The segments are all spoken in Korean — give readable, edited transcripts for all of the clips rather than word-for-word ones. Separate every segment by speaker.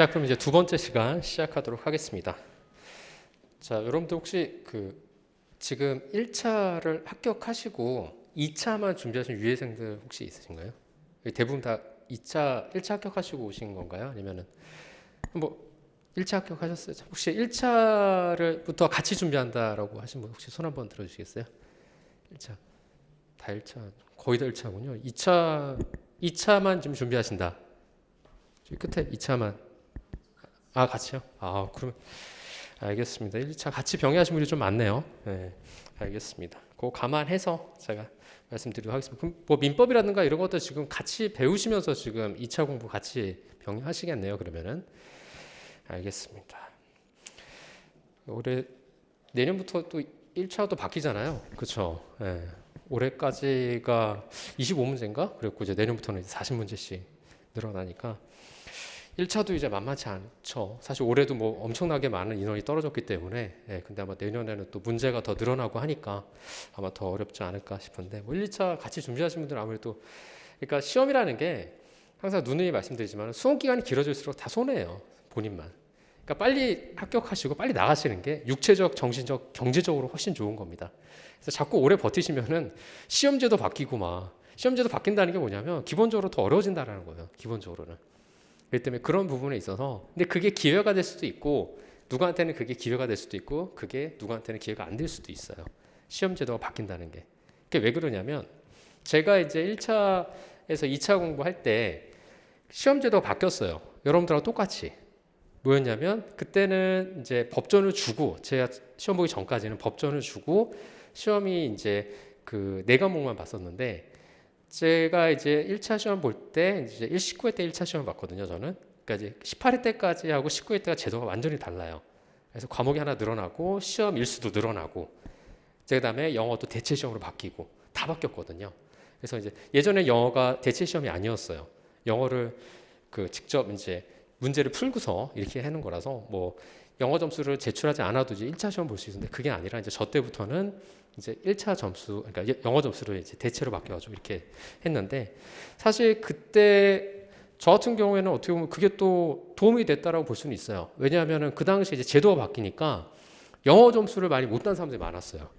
Speaker 1: 자, 그럼 이제 두 번째 시간 시작하도록 하겠습니다. 자, 여러분들 혹시 지금 1차를 합격하시고 2차만 준비하신 유예생들 혹시 있으신가요? 대부분 다 1차 합격하시고 오신 건가요? 아니면은 뭐 1차 합격하셨어요? 혹시 1차를부터 같이 준비한다라고 하신 분 혹시 손 한번 들어주시겠어요? 1차 다 1차 거의 다 1차군요. 2차만 지금 준비하신다. 저기 끝에 2차만 같이요? 그럼 알겠습니다. 1차 같이 병행하신 분이 좀 많네요. 네, 알겠습니다. 그거 감안해서 제가 말씀드리도록 하겠습니다. 그럼 뭐 민법이라든가 이런 것도 지금 같이 배우시면서 지금 2차 공부 같이 병행하시겠네요. 그러면은 알겠습니다. 올해 내년부터 또 1차도 바뀌잖아요. 그렇죠? 네. 올해까지가 25문제인가? 그랬고 이제 내년부터는 40문제씩 늘어나니까 1차도 이제 만만치 않죠. 사실 올해도 뭐 엄청나게 많은 인원이 떨어졌기 때문에 근데 아마 내년에는 또 문제가 더 늘어나고 하니까 아마 더 어렵지 않을까 싶은데 뭐 1, 2차 같이 준비하신 분들은 아무래도 그러니까 시험이라는 게 항상 누누이 말씀드리지만 수험 기간이 길어질수록 다 손해예요. 본인만. 그러니까 빨리 합격하시고 빨리 나가시는 게 육체적, 정신적, 경제적으로 훨씬 좋은 겁니다. 그래서 자꾸 오래 버티시면은 시험제도 바뀌고 시험제도 바뀐다는 게 뭐냐면 기본적으로 더 어려워진다는 거예요. 기본적으로는. 그렇기 때문에 그런 부분에 있어서 근데 그게 기회가 될 수도 있고 누구한테는 그게 기회가 될 수도 있고 그게 누구한테는 기회가 안 될 수도 있어요. 시험 제도가 바뀐다는 게. 그게 왜 그러냐면 제가 이제 1차에서 2차 공부할 때 시험 제도가 바뀌었어요. 여러분들하고 똑같이. 뭐였냐면 그때는 이제 법전을 주고 제가 시험 보기 전까지는 법전을 주고 시험이 이제 그 4과목만 봤었는데 제가 이제 1차 시험 볼 때 이제 19회 때 1차 시험 봤거든요, 저는. 그러니까 이제 18회 때까지 하고 19회 때가 제도가 완전히 달라요. 그래서 과목이 하나 늘어나고 시험 일수도 늘어나고 그다음에 영어도 대체 시험으로 바뀌고 다 바뀌었거든요. 그래서 이제 예전에 영어가 대체 시험이 아니었어요. 영어를 직접 이제 문제를 풀고서 이렇게 하는 거라서 뭐 영어 점수를 제출하지 않아도 이제 1차 시험 볼 수 있는데 그게 아니라 이제 저 때부터는 이제 1차 점수, 그러니까 영어 점수를 이제 대체로 바뀌어가지고 이렇게 했는데 사실 그때 저 같은 경우에는 어떻게 보면 그게 또 도움이 됐다라고 볼 수는 있어요. 왜냐하면은 그 당시에 이제 제도가 바뀌니까 영어 점수를 많이 못 딴 사람들이 많았어요.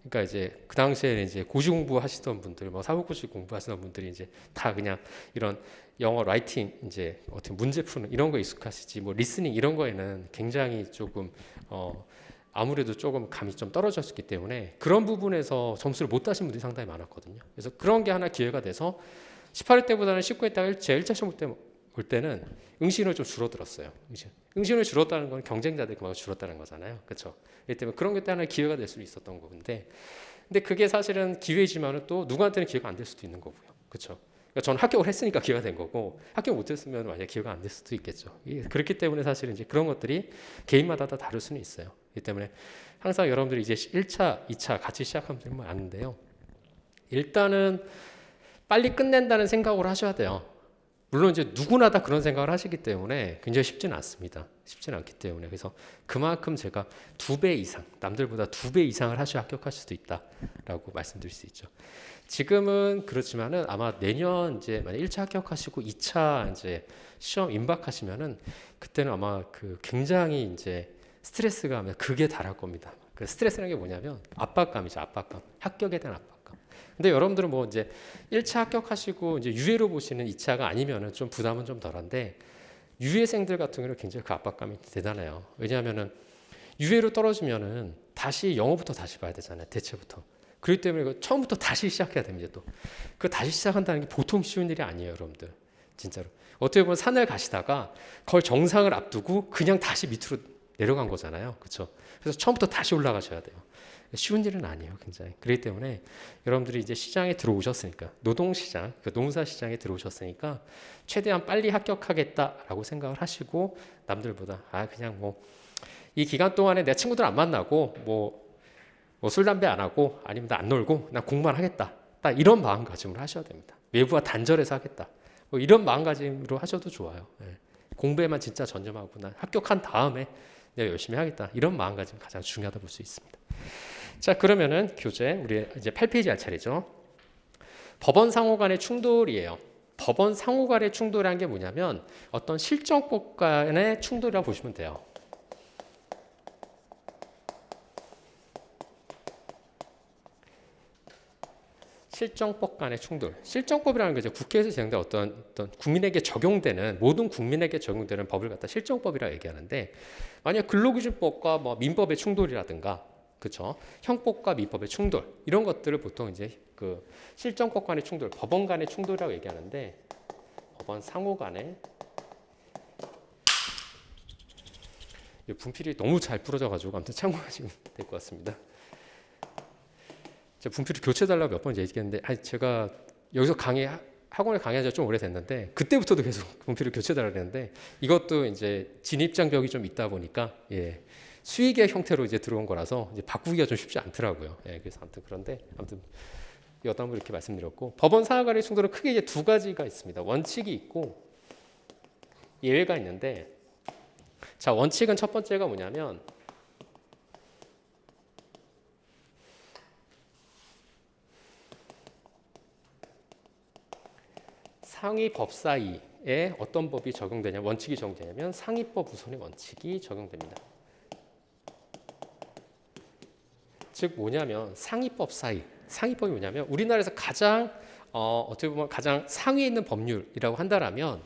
Speaker 1: 그러니까 이제 그 당시에 이제 고시 공부하시던 분들, 뭐 사법고시 공부하시던 분들이 이제 다 그냥 이런 영어 라이팅 이제 어떻게 문제 푸는 이런 거 익숙하시지 뭐 리스닝 이런 거에는 굉장히 조금 아무래도 조금 감이 좀 떨어졌기 때문에 그런 부분에서 점수를 못 따신 분들이 상당히 많았거든요. 그래서 그런 게 하나 기회가 돼서 18회 때보다는 19회 때 제 1차 시험 볼 때는 응시율이 좀 줄어들었어요. 응시율이 줄었다는 건 경쟁자들이 그만큼 줄었다는 거잖아요. 그렇죠? 그렇기 때문에 그런 게 하나 기회가 될 수 있었던 건데 근데 그게 사실은 기회지만은 또 누구한테는 기회가 안 될 수도 있는 거고요. 그렇죠? 그러니까 저는 합격을 했으니까 기회가 된 거고 합격 못했으면 만약 기회가 안 될 수도 있겠죠. 그렇기 때문에 사실은 이제 그런 것들이 개인마다 다 다를 수는 있어요. 그렇기 때문에 항상 여러분들이 이제 1차, 2차 같이 시작하면 되는 건 아는데요. 일단은 빨리 끝낸다는 생각으로 하셔야 돼요. 물론 이제 누구나 다 그런 생각을 하시기 때문에 굉장히 쉽지는 않습니다. 쉽지는 않기 때문에 그래서 그만큼 제가 2배 이상, 남들보다 2배 이상을 하셔야 합격하실 수도 있다라고 말씀드릴 수 있죠. 지금은 그렇지만은 아마 내년 이제 만약 1차 합격하시고 2차 이제 시험 임박하시면은 그때는 아마 굉장히 이제 스트레스가 극에 달할 겁니다. 그 스트레스라는 게 뭐냐면 압박감이죠, 압박감. 합격에 대한 압박감. 근데 여러분들은 뭐 이제 1차 합격하시고 이제 유예로 보시는 2차가 아니면은 좀 부담은 좀 덜한데 유예생들 같은 경우는 굉장히 그 압박감이 대단해요. 왜냐하면은 유예로 떨어지면은 다시 영어부터 다시 봐야 되잖아요. 대체부터. 그렇기 때문에 처음부터 다시 시작해야 됩니다. 또 그 다시 시작한다는 게 보통 쉬운 일이 아니에요, 여러분들. 진짜로. 어떻게 보면 산을 가시다가 거의 정상을 앞두고 그냥 다시 밑으로 내려간 거잖아요. 그렇죠? 그래서 처음부터 다시 올라가셔야 돼요. 쉬운 일은 아니에요, 굉장히. 그렇기 때문에 여러분들이 이제 시장에 들어오셨으니까 노동시장, 노무사시장에 들어오셨으니까 최대한 빨리 합격하겠다라고 생각을 하시고 남들보다 그냥 뭐 이 기간 동안에 내 친구들 안 만나고 뭐 술 담배 안 하고 아니면 안 놀고 나 공부만 하겠다. 딱 이런 마음가짐으로 하셔야 됩니다. 외부와 단절해서 하겠다. 뭐 이런 마음가짐으로 하셔도 좋아요. 공부에만 진짜 전념하고 난 합격한 다음에 내가 열심히 하겠다. 이런 마음가짐이 가장 중요하다 볼 수 있습니다. 자, 그러면은 교재 우리 이제 8페이지 할 차례죠. 법원 상호 간의 충돌이에요. 법원 상호 간의 충돌이라는 게 뭐냐면 어떤 실정법 간의 충돌이라고 보시면 돼요. 실정법 간의 충돌. 실정법이라는 게 이제 국회에서 제정된 어떤 국민에게 적용되는 모든 국민에게 적용되는 법을 갖다 실정법이라고 얘기하는데 만약 근로기준법과 뭐 민법의 충돌이라든가 그렇죠? 형법과 민법의 충돌 이런 것들을 보통 이제 그 실정법 간의 충돌, 법원 간의 충돌이라고 얘기하는데 법원 상호 간의 분필이 너무 잘 부러져가지고 아무튼 참고하시면 될 것 같습니다. 제가 분필을 교체해달라고 몇 번 얘기했는데 제가 여기서 학원에 강의한 지 좀 오래됐는데 그때부터도 계속 분필을 교체해달라고 했는데 이것도 이제 진입장벽이 좀 있다 보니까 예, 수익의 형태로 이제 들어온 거라서 이제 바꾸기가 좀 쉽지 않더라고요. 예, 그래서 아무튼 그런데 아무튼 여담을 이렇게 말씀드렸고 법원 상호 간의 충돌은 크게 이제 두 가지가 있습니다. 원칙이 있고 예외가 있는데 자 원칙은 첫 번째가 뭐냐면 상위 법 사이에 어떤 법이 적용되냐 원칙이 적용되냐면 상위법 우선의 원칙이 적용됩니다. 즉 뭐냐면 상위법 사이 상위법이 뭐냐면 우리나라에서 가장 어떻게 보면 가장 상위에 있는 법률이라고 한다라면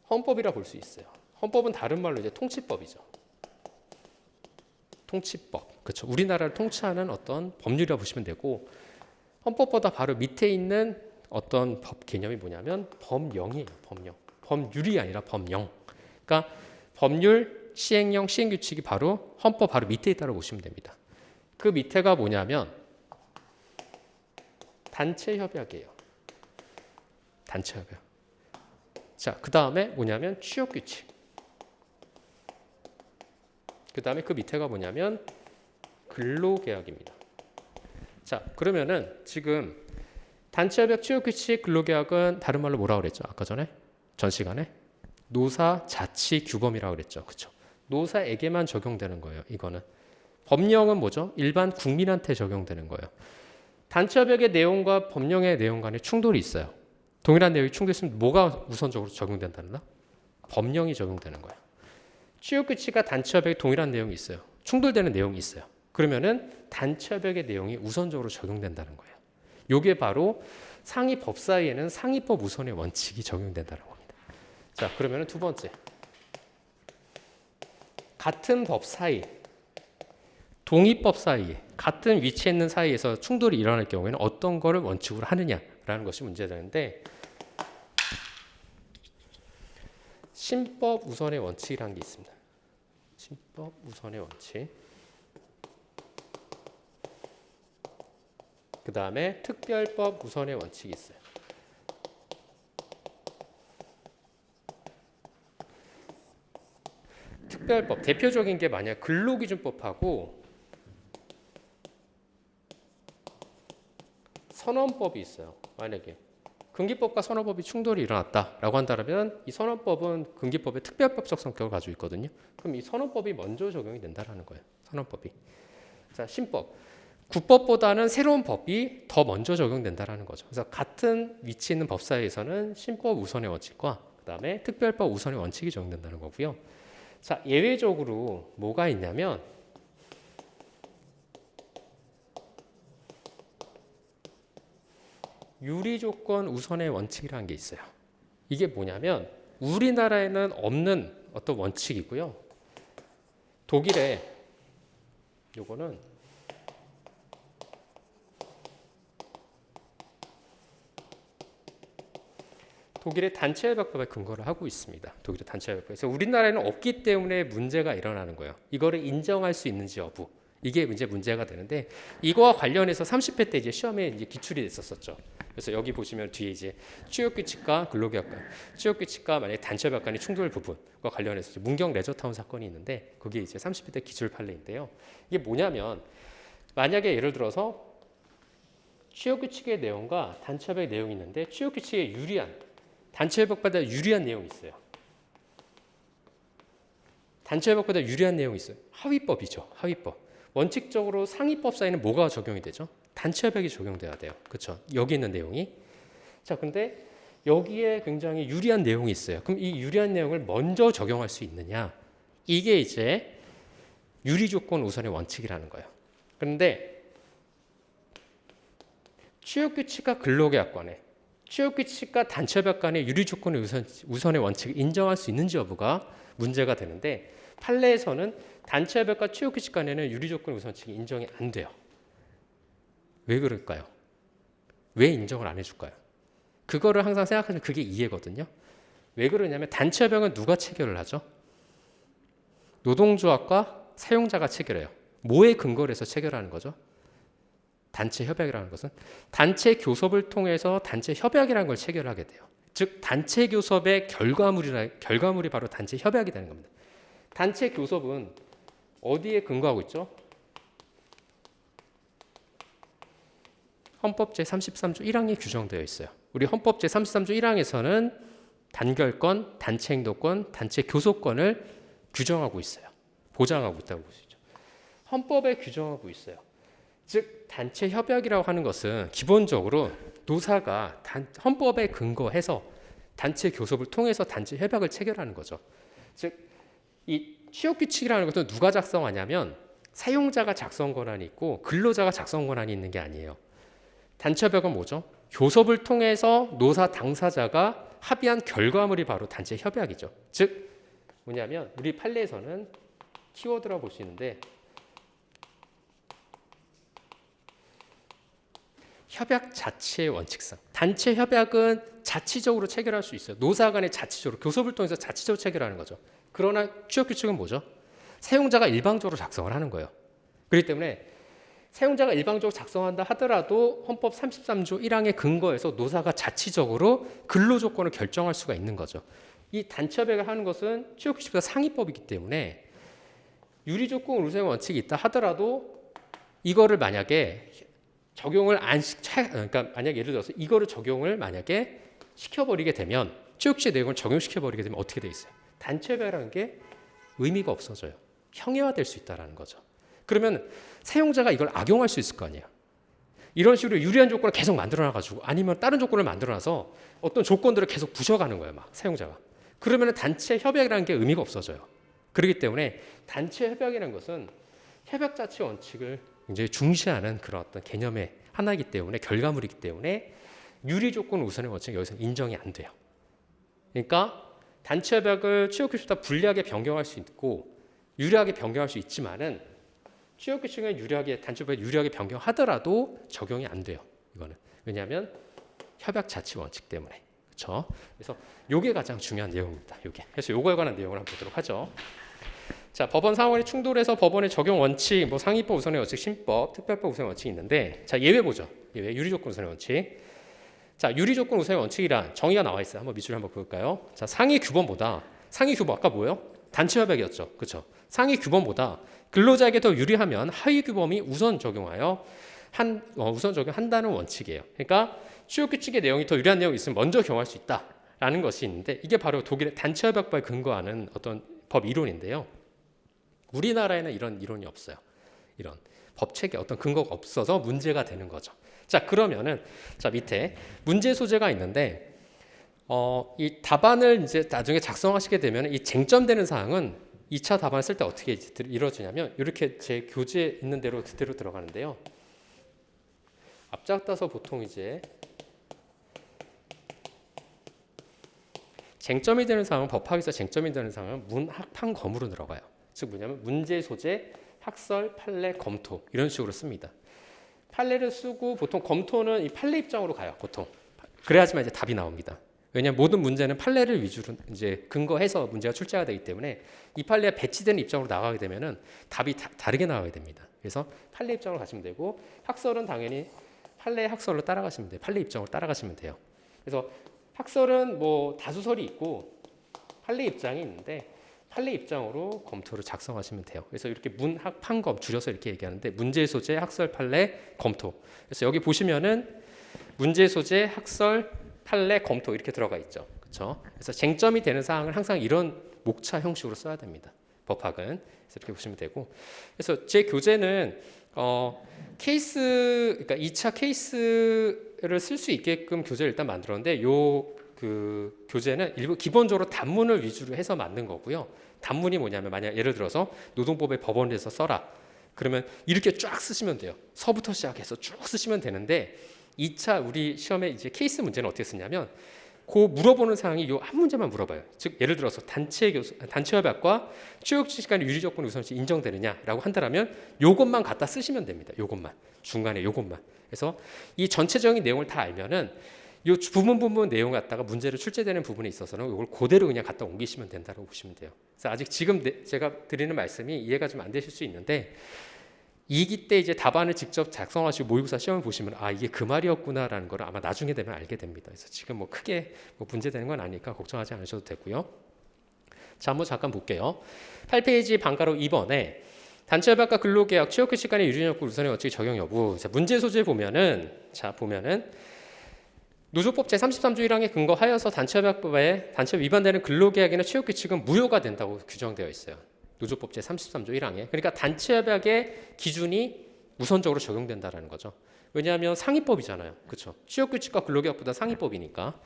Speaker 1: 헌법이라 볼 수 있어요. 헌법은 다른 말로 이제 통치법이죠. 통치법 그렇죠. 우리나라를 통치하는 어떤 법률이라고 보시면 되고 헌법보다 바로 밑에 있는 어떤 법 개념이 뭐냐면 법령이에요. 법령. 법률이 아니라 법령. 그러니까 법률, 시행령, 시행규칙이 바로 헌법 바로 밑에 있다고 보시면 됩니다. 그 밑에가 뭐냐면 단체협약이에요. 단체협약. 자, 그 다음에 뭐냐면 취업규칙. 그 다음에 그 밑에가 뭐냐면 근로계약입니다. 자, 그러면은 지금 단체협약, 취업규칙, 근로계약은 다른 말로 뭐라고 그랬죠? 아까 전에? 전 시간에? 노사자치규범이라고 그랬죠. 그렇죠? 노사에게만 적용되는 거예요. 이거는. 법령은 뭐죠? 일반 국민한테 적용되는 거예요. 단체협약의 내용과 법령의 내용 간에 충돌이 있어요. 동일한 내용이 충돌했으면 뭐가 우선적으로 적용된다나? 법령이 적용되는 거예요. 취업규칙과 단체협약에 동일한 내용이 있어요. 충돌되는 내용이 있어요. 그러면은 단체협약의 내용이 우선적으로 적용된다는 거예요. 이게 바로 상위 법 사이에는 상위법 우선의 원칙이 적용된다는 겁니다. 자, 그러면 두 번째. 같은 법 사이, 동의법 사이에, 같은 위치에 있는 사이에서 충돌이 일어날 경우에는 어떤 거를 원칙으로 하느냐라는 것이 문제가 되는데 신법 우선의 원칙이라는 게 있습니다. 신법 우선의 원칙. 그 다음에 특별법 우선의 원칙이 있어요. 특별법, 대표적인 게 만약 근로기준법하고 선언법이 있어요. 만약에 근기법과 선언법이 충돌이 일어났다라고 한다면 이 선언법은 근기법의 특별법적 성격을 가지고 있거든요. 그럼 이 선언법이 먼저 적용이 된다는 거예요. 선언법이. 자, 신법. 국법보다는 새로운 법이 더 먼저 적용된다는 거죠. 그래서 같은 위치에 있는 법 사이에서는 신법 우선의 원칙과 그다음에 특별법 우선의 원칙이 적용된다는 거고요. 자, 예외적으로 뭐가 있냐면 유리조건 우선의 원칙이라는 게 있어요. 이게 뭐냐면 우리나라에는 없는 어떤 원칙이고요. 독일에 요거는 독일의 단체협약법에 근거를 하고 있습니다. 독일의 단체협약법에서 우리나라에는 없기 때문에 문제가 일어나는 거예요. 이거를 인정할 수 있는지 여부. 이게 이제 문제가 되는데 이거와 관련해서 30회 때 이제 시험에 이제 기출이 됐었죠. 그래서 여기 보시면 뒤에 이제 취업규칙과 근로계약과 취업규칙과 만약 단체협약 간의 충돌 부분과 관련해서 이제 문경 레저타운 사건이 있는데 그게 이제 30회 때 기출 판례인데요. 이게 뭐냐면 만약에 예를 들어서 취업규칙의 내용과 단체협약의 내용이 있는데 취업규칙에 유리한 단체협약보다 유리한 내용이 있어요. 단체협약보다 유리한 내용이 있어요. 하위법이죠. 하위법. 원칙적으로 상위법 사이는 뭐가 적용이 되죠? 단체협약이 적용돼야 돼요. 그렇죠? 여기 있는 내용이. 자, 근데 여기에 굉장히 유리한 내용이 있어요. 그럼 이 유리한 내용을 먼저 적용할 수 있느냐? 이게 이제 유리 조건 우선의 원칙이라는 거예요. 그런데 취업규칙과 근로계약관에 취업규칙과 단체협약 간의 유리 조건의 우선의 원칙을 인정할 수 있는지 여부가 문제가 되는데 판례에서는 단체협약과 취업규칙 간에는 유리 조건 우선칙이 인정이 안 돼요. 왜 그럴까요? 왜 인정을 안 해줄까요? 그거를 항상 생각하면 그게 이해거든요. 왜 그러냐면 단체협약은 누가 체결을 하죠? 노동조합과 사용자가 체결해요. 뭐에 근거를 해서 체결하는 거죠? 단체 협약이라는 것은 단체 교섭을 통해서 단체 협약이라는 걸 체결하게 돼요. 즉 단체 교섭의 결과물이 바로 단체 협약이 되는 겁니다. 단체 교섭은 어디에 근거하고 있죠? 헌법 제33조 1항에 규정되어 있어요. 우리 헌법 제33조 1항에서는 단결권, 단체 행동권, 단체 교섭권을 규정하고 있어요. 보장하고 있다고 볼 수 있죠. 헌법에 규정하고 있어요. 즉 단체 협약이라고 하는 것은 기본적으로 노사가 헌법에 근거해서 단체 교섭을 통해서 단체 협약을 체결하는 거죠. 즉 이 취업규칙이라는 것은 누가 작성하냐면 사용자가 작성 권한이 있고 근로자가 작성 권한이 있는 게 아니에요. 단체 협약은 뭐죠? 교섭을 통해서 노사 당사자가 합의한 결과물이 바로 단체 협약이죠. 즉 뭐냐면 우리 판례에서는 키워드라고 볼 수 있는데 협약 자체의 원칙상 단체 협약은 자치적으로 체결할 수 있어요. 노사 간에 자치적으로 교섭을 통해서 자치적으로 체결하는 거죠. 그러나 취업규칙은 뭐죠? 사용자가 일방적으로 작성을 하는 거예요. 그렇기 때문에 사용자가 일방적으로 작성한다 하더라도 헌법 33조 1항에 근거해서 노사가 자치적으로 근로조건을 결정할 수가 있는 거죠. 이 단체 협약을 하는 것은 취업규칙보다 상위법이기 때문에 유리조건 우선의 원칙이 있다 하더라도 이거를 만약에 적용을 그러니까 만약 예를 들어서 이거를 적용을 만약에 시켜버리게 되면 취업규칙 내용을 적용시켜버리게 되면 어떻게 돼 있어요? 단체 협약이라는 게 의미가 없어져요. 형해화될 수 있다는 거죠. 그러면 사용자가 이걸 악용할 수 있을 거 아니에요. 이런 식으로 유리한 조건을 계속 만들어놔가지고 아니면 다른 조건을 만들어놔서 어떤 조건들을 계속 부셔가는 거예요. 막 사용자가. 그러면 단체 협약이라는 게 의미가 없어져요. 그렇기 때문에 단체 협약이라는 것은 협약 자체 원칙을 굉장히 중시하는 그런 어떤 개념의 하나이기 때문에 결과물이기 때문에 유리 조건 우선의 원칙은 여기서 인정이 안 돼요. 그러니까 단체 협약을 취업규칙보다 불리하게 변경할 수 있고 유리하게 변경할 수 있지만은 취업규칙은 단체 협약을 유리하게 변경하더라도 적용이 안 돼요. 이거는 왜냐하면 협약 자체 원칙 때문에 그렇죠. 그래서 이게 가장 중요한 내용입니다. 요게. 그래서 요거에 관한 내용을 한번 보도록 하죠. 자, 법원 상원이 충돌해서 법원의 적용 원칙, 뭐 상위법 우선의 원칙, 신법, 특별법 우선의 원칙이 있는데, 자 예외 보죠. 예외 유리조건 우선의 원칙. 자 유리조건 우선의 원칙이란 정의가 나와 있어요. 한번 밑줄 한번 볼까요? 자 상위 규범보다 상위 규범 아까 뭐예요? 단체 협약이었죠. 그렇죠? 상위 규범보다 근로자에게 더 유리하면 하위 규범이 우선 적용하여 우선 적용한다는 원칙이에요. 그러니까 취업규칙의 내용이 더 유리한 내용이 있으면 먼저 경험할 수 있다라는 것이 있는데 이게 바로 독일의 단체 협약법에 근거하는 어떤 법 이론인데요. 우리나라에는 이런 이론이 없어요. 이런 법책에 어떤 근거가 없어서 문제가 되는 거죠. 자 그러면은 자 밑에 문제 소재가 있는데 이 답안을 이제 나중에 작성하시게 되면 이 쟁점되는 사항은 2차 답안을 쓸 때 어떻게 이루어지냐면 이렇게 제 교재에 있는 대로 그대로 들어가는데요. 앞작 따서 보통 이제 쟁점이 되는 사항은 법학에서 쟁점이 되는 사항은 문학판검으로 들어가요. 즉 뭐냐면 문제 소재, 학설, 판례, 검토 이런 식으로 씁니다. 판례를 쓰고 보통 검토는 이 판례 입장으로 가요. 보통 그래야지만 이제 답이 나옵니다. 왜냐하면 모든 문제는 판례를 위주로 이제 근거해서 문제가 출제가 되기 때문에 이 판례가 배치되는 입장으로 나가게 되면은 답이 다르게 나가게 됩니다. 그래서 판례 입장으로 가시면 되고 학설은 당연히 판례 학설로 따라가시면 돼요. 판례 입장으로 따라가시면 돼요. 그래서 학설은 뭐 다수설이 있고 판례 입장이 있는데 판례 입장으로 검토를 작성하시면 돼요. 그래서 이렇게 문학 판검 줄여서 이렇게 얘기하는데 문제 소재, 학설, 판례, 검토. 그래서 여기 보시면은 문제 소재, 학설, 판례, 검토 이렇게 들어가 있죠. 그렇죠? 그래서 쟁점이 되는 사항을 항상 이런 목차 형식으로 써야 됩니다. 법학은. 그래서 이렇게 보시면 되고. 그래서 제 교재는 그러니까 2차 케이스를 쓸 수 있게끔 교재를 일단 만들었는데 요 그 교재는 일부 기본적으로 단문을 위주로 해서 만든 거고요. 단문이 뭐냐면 만약 예를 들어서 노동법의 법원에서 써라. 그러면 이렇게 쫙 쓰시면 돼요. 서부터 시작해서 쭉 쓰시면 되는데 2차 우리 시험에 이제 케이스 문제는 어떻게 쓰냐면 그 물어보는 사항이 요 한 문제만 물어봐요. 즉 예를 들어서 단체 협약과 취업규칙 간의 유리 조건 우선시 인정되느냐라고 한다면 요것만 갖다 쓰시면 됩니다. 요것만 중간에 요것만. 그래서 이 전체적인 내용을 다 알면은 요 부분 내용 갖다가 문제를 출제되는 부분에 있어서는 이걸 그대로 그냥 갖다 옮기시면 된다고 보시면 돼요. 그래서 아직 지금 제가 드리는 말씀이 이해가 좀 안 되실 수 있는데 2기 때 이제 답안을 직접 작성하시고 모의고사 시험을 보시면 아 이게 그 말이었구나라는 걸 아마 나중에 되면 알게 됩니다. 그래서 지금 뭐 크게 뭐 문제되는 건 아니니까 걱정하지 않으셔도 되고요. 자, 한번 잠깐 볼게요. 8페이지 방가로 2번에 단체협약과 근로계약, 취업규칙 간의 유리연구 우선의 원칙 적용 여부. 자, 문제 소재 보면은 노조법 제33조 1항에 근거하여서 단체협약법에 단체협 위반되는 근로계약이나 취업규칙은 무효가 된다고 규정되어 있어요. 노조법 제33조 1항에. 그러니까 단체협약의 기준이 우선적으로 적용된다라는 거죠. 왜냐하면 상위법이잖아요. 그렇죠? 취업규칙과 근로계약보다 상위법이니까.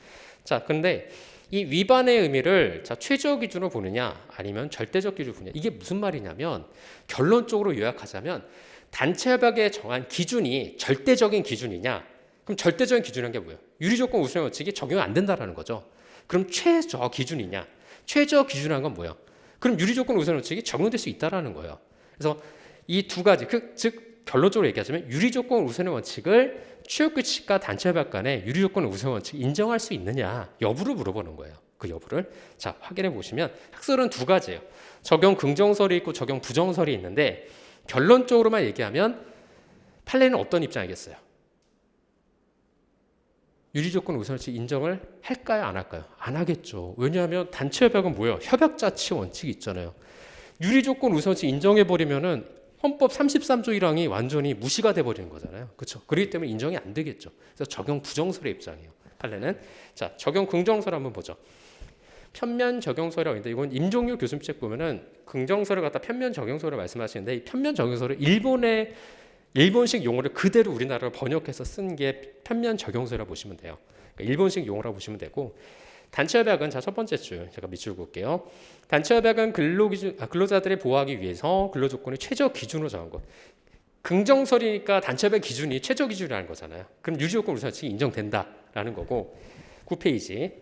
Speaker 1: 자, 근데 이 위반의 의미를 자, 최저 기준으로 보느냐 아니면 절대적 기준으로 보느냐. 이게 무슨 말이냐면 결론적으로 요약하자면 단체협약에 정한 기준이 절대적인 기준이냐. 그럼 절대적인 기준이란 게 뭐예요? 유리조건 우선의 원칙이 적용 안 된다라는 거죠. 그럼 최저 기준이냐? 최저 기준이란 건 뭐예요? 그럼 유리조건 우선의 원칙이 적용될 수 있다라는 거예요. 그래서 이 두 가지, 즉 결론적으로 얘기하자면 유리조건 우선의 원칙을 취업규칙과 단체협약 간에 유리조건 우선의 원칙 인정할 수 있느냐 여부를 물어보는 거예요. 그 여부를 자 확인해 보시면 학설은 두 가지예요. 적용 긍정설이 있고 적용 부정설이 있는데 결론적으로만 얘기하면 판례는 어떤 입장이겠어요? 유리조건 우선원칙 인정을 할까요? 안 할까요? 안 하겠죠. 왜냐하면 단체협약은 뭐예요? 협약자치 원칙이 있잖아요. 유리조건 우선원칙 인정해버리면은 헌법 33조 1항이 완전히 무시가 돼버리는 거잖아요. 그렇죠? 그렇기 때문에 인정이 안 되겠죠. 그래서 적용 부정설의 입장이에요. 판례는. 자, 적용 긍정설 한번 보죠. 편면 적용설이라고 있는데 이건 임종률 교수님 책 보면은 긍정설을 갖다 편면 적용설을 말씀하시는데 이 편면 적용설을 일본식 용어를 그대로 우리나라로 번역해서 쓴 게 편면 적용설이라고 보시면 돼요. 그러니까 일본식 용어라고 보시면 되고 단체협약은 자 첫 번째 줄 제가 밑줄 볼게요. 단체협약은 근로자들을 보호하기 위해서 근로조건의 최저 기준으로 정한 것. 긍정설이니까 단체협약 기준이 최저 기준이라는 거잖아요. 그럼 유지조건 우선칙이 인정된다라는 거고 9페이지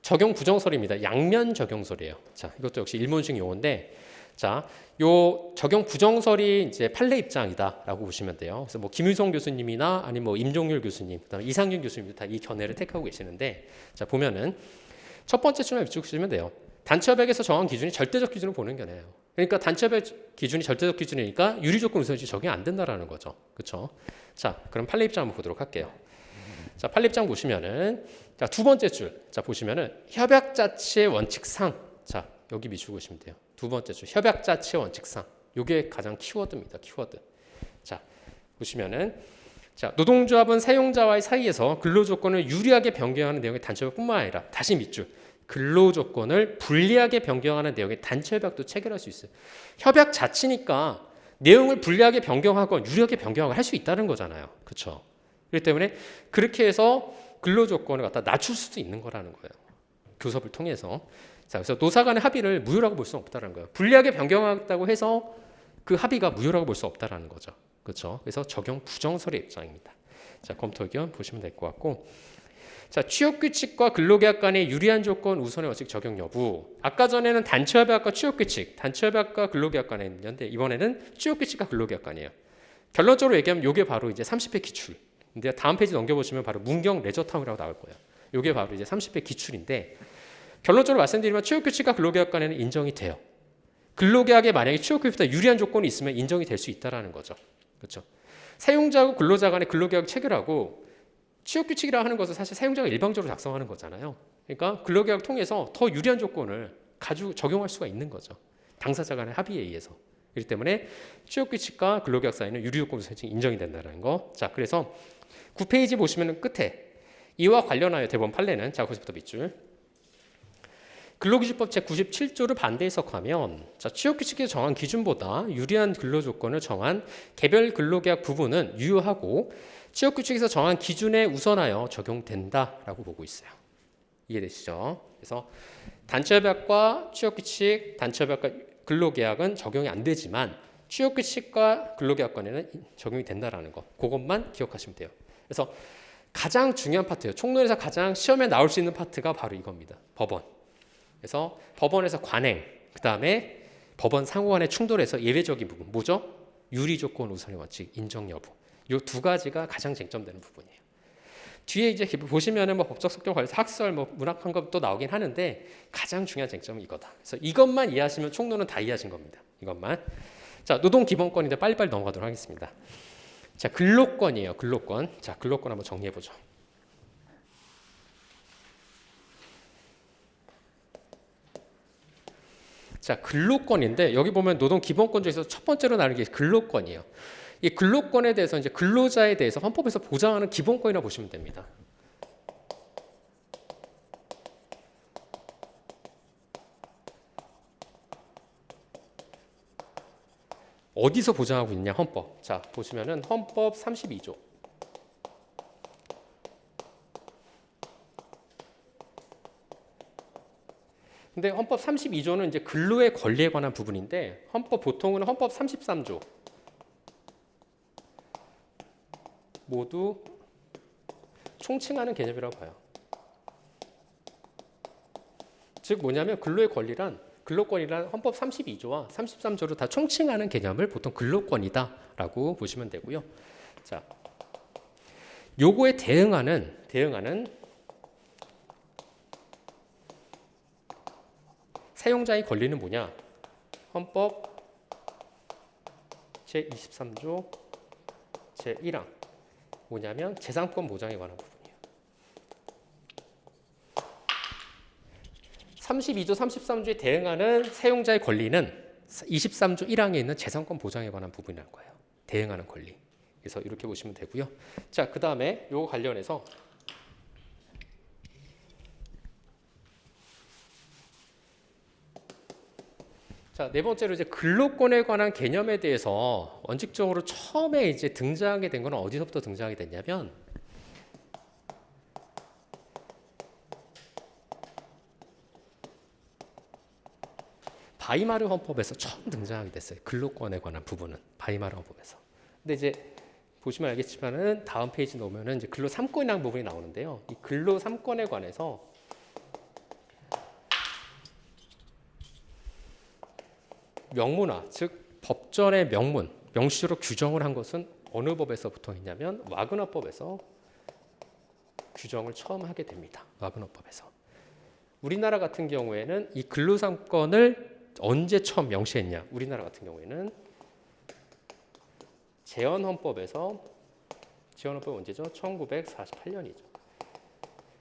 Speaker 1: 적용 부정설입니다. 양면 적용설이에요. 자, 이것도 역시 일본식 용어인데 자, 요 적용 부정설이 이제 판례 입장이다라고 보시면 돼요. 그래서 뭐 김유성 교수님이나 아니면 뭐 임종률 교수님, 그다음에 이상균 교수님도 다 이 견해를 택하고 계시는데, 자 보면은 첫 번째 줄만 비추시면 돼요. 단체협약에서 정한 기준이 절대적 기준을 보는 견해예요. 그러니까 단체협약 기준이 절대적 기준이니까 유리조건 우선시 적용이 안 된다라는 거죠. 그렇죠? 자, 그럼 판례 입장 한번 보도록 할게요. 자, 판례 입장 보시면은 자 두 번째 줄, 자 보시면은 협약 자체의 원칙상, 자 여기 비추고 보시면 돼요. 두 번째 줄 협약 자체 원칙상 이게 가장 키워드입니다. 키워드. 자 보시면은 자 노동조합은 사용자와의 사이에서 근로조건을 유리하게 변경하는 내용의 단체협약뿐만 아니라 다시 밑줄 근로조건을 불리하게 변경하는 내용의 단체협약도 체결할 수 있어요. 협약 자체니까 내용을 불리하게 변경하건 유리하게 변경을 할 수 있다는 거잖아요. 그렇죠? 그렇기 때문에 그렇게 해서 근로조건을 갖다 낮출 수도 있는 거라는 거예요. 교섭을 통해서. 자, 그래서 노사 간의 합의를 무효라고 볼 수는 없다는 거예요. 불리하게 변경했다고 해서 그 합의가 무효라고 볼 수 없다라는 거죠. 그렇죠? 그래서 적용 부정설의 입장입니다. 자, 검토 의견 보시면 될 것 같고, 자, 취업규칙과 근로계약 간의 유리한 조건 우선의 원칙 적용 여부. 아까 전에는 단체협약과 취업규칙, 단체협약과 근로계약 간에 있는데 이번에는 취업규칙과 근로계약 간이에요. 결론적으로 얘기하면 이게 바로 이제 30회 기출. 근데 다음 페이지 넘겨보시면 바로 문경 레저타운이라고 나올 거예요. 이게 바로 이제 30회 기출인데. 결론적으로 말씀드리면 취업규칙과 근로계약 간에는 인정이 돼요. 근로계약에 만약에 취업규칙보다 유리한 조건이 있으면 인정이 될 수 있다는 거죠. 그렇죠? 사용자하고 근로자 간의 근로계약 체결하고 취업규칙이라 하는 것은 사실 사용자가 일방적으로 작성하는 거잖아요. 그러니까 근로계약 통해서 더 유리한 조건을 가지고 적용할 수가 있는 거죠. 당사자 간의 합의에 의해서. 그렇기 때문에 취업규칙과 근로계약 사이는 유리조건 설정이 인정이 된다는 거. 자, 그래서 9페이지 보시면 끝에 이와 관련하여 대법원 판례는 자, 거기서부터 밑줄. 근로기준법 제97조를 반대 해석하면 자, 취업규칙에서 정한 기준보다 유리한 근로조건을 정한 개별 근로계약 부분은 유효하고 취업규칙에서 정한 기준에 우선하여 적용된다라고 보고 있어요. 이해되시죠? 그래서 단체협약과 취업규칙, 단체협약과 근로계약은 적용이 안 되지만 취업규칙과 근로계약관에는 적용이 된다라는 거, 그것만 기억하시면 돼요. 그래서 가장 중요한 파트예요. 총론에서 가장 시험에 나올 수 있는 파트가 바로 이겁니다. 법원. 그래서 법원에서 관행, 그 다음에 법원 상호간의 충돌에서 예외적인 부분, 뭐죠? 유리조건 우선의 원칙, 인정 여부. 이 두 가지가 가장 쟁점되는 부분이에요. 뒤에 이제 보시면은 뭐 법적 성격 관련해서 학설, 뭐 문학 한것도 나오긴 하는데 가장 중요한 쟁점은 이거다. 그래서 이것만 이해하시면 총론은 다 이해하신 겁니다. 이것만. 자, 노동 기본권인데 빨리빨리 넘어가도록 하겠습니다. 자, 근로권이에요. 근로권. 자, 근로권 한번 정리해 보죠. 자, 근로권인데 여기 보면 노동 기본권 중에서 첫 번째로 나누는 게 근로권이에요. 이 근로권에 대해서 이제 근로자에 대해서 헌법에서 보장하는 기본권이라고 보시면 됩니다. 어디서 보장하고 있냐? 헌법. 자, 보시면은 헌법 32조. 근데 헌법 32조는 이제 근로의 권리에 관한 부분인데 헌법 보통은 헌법 33조 모두 총칭하는 개념이라고 봐요. 즉 뭐냐면 근로의 권리란 근로권이란 헌법 32조와 33조를 다 총칭하는 개념을 보통 근로권이다라고 보시면 되고요. 자, 요거에 대응하는 사용자의 권리는 뭐냐? 헌법 제23조 제1항 뭐냐면 재산권 보장에 관한 부분이에요. 32조 33조에 대응하는 사용자의 권리는 23조 1항에 있는 재산권 보장에 관한 부분이라는 거예요. 대응하는 권리. 그래서 이렇게 보시면 되고요. 자, 그 다음에 요거 관련해서 자, 네 번째로 이제 근로권에 관한 개념에 대해서 원칙적으로 처음에 이제 등장하게 된 건 어디서부터 등장하게 됐냐면 바이마르 헌법에서 처음 등장하게 됐어요. 근로권에 관한 부분은 바이마르 헌법에서. 근데 이제 보시면 알겠지만은 다음 페이지 놓으면은 이제 근로 3권이라는 부분이 나오는데요. 이 근로 3권에 관해서 명문화, 즉 법전의 명문, 명시로 규정을 한 것은 어느 법에서부터 했냐면 와그너법에서 규정을 처음 하게 됩니다. 와그너법에서. 우리나라 같은 경우에는 이 근로 3권을 언제 처음 명시했냐? 우리나라 같은 경우에는 재헌헌법에서 재헌헌법 언제죠? 1948년이죠.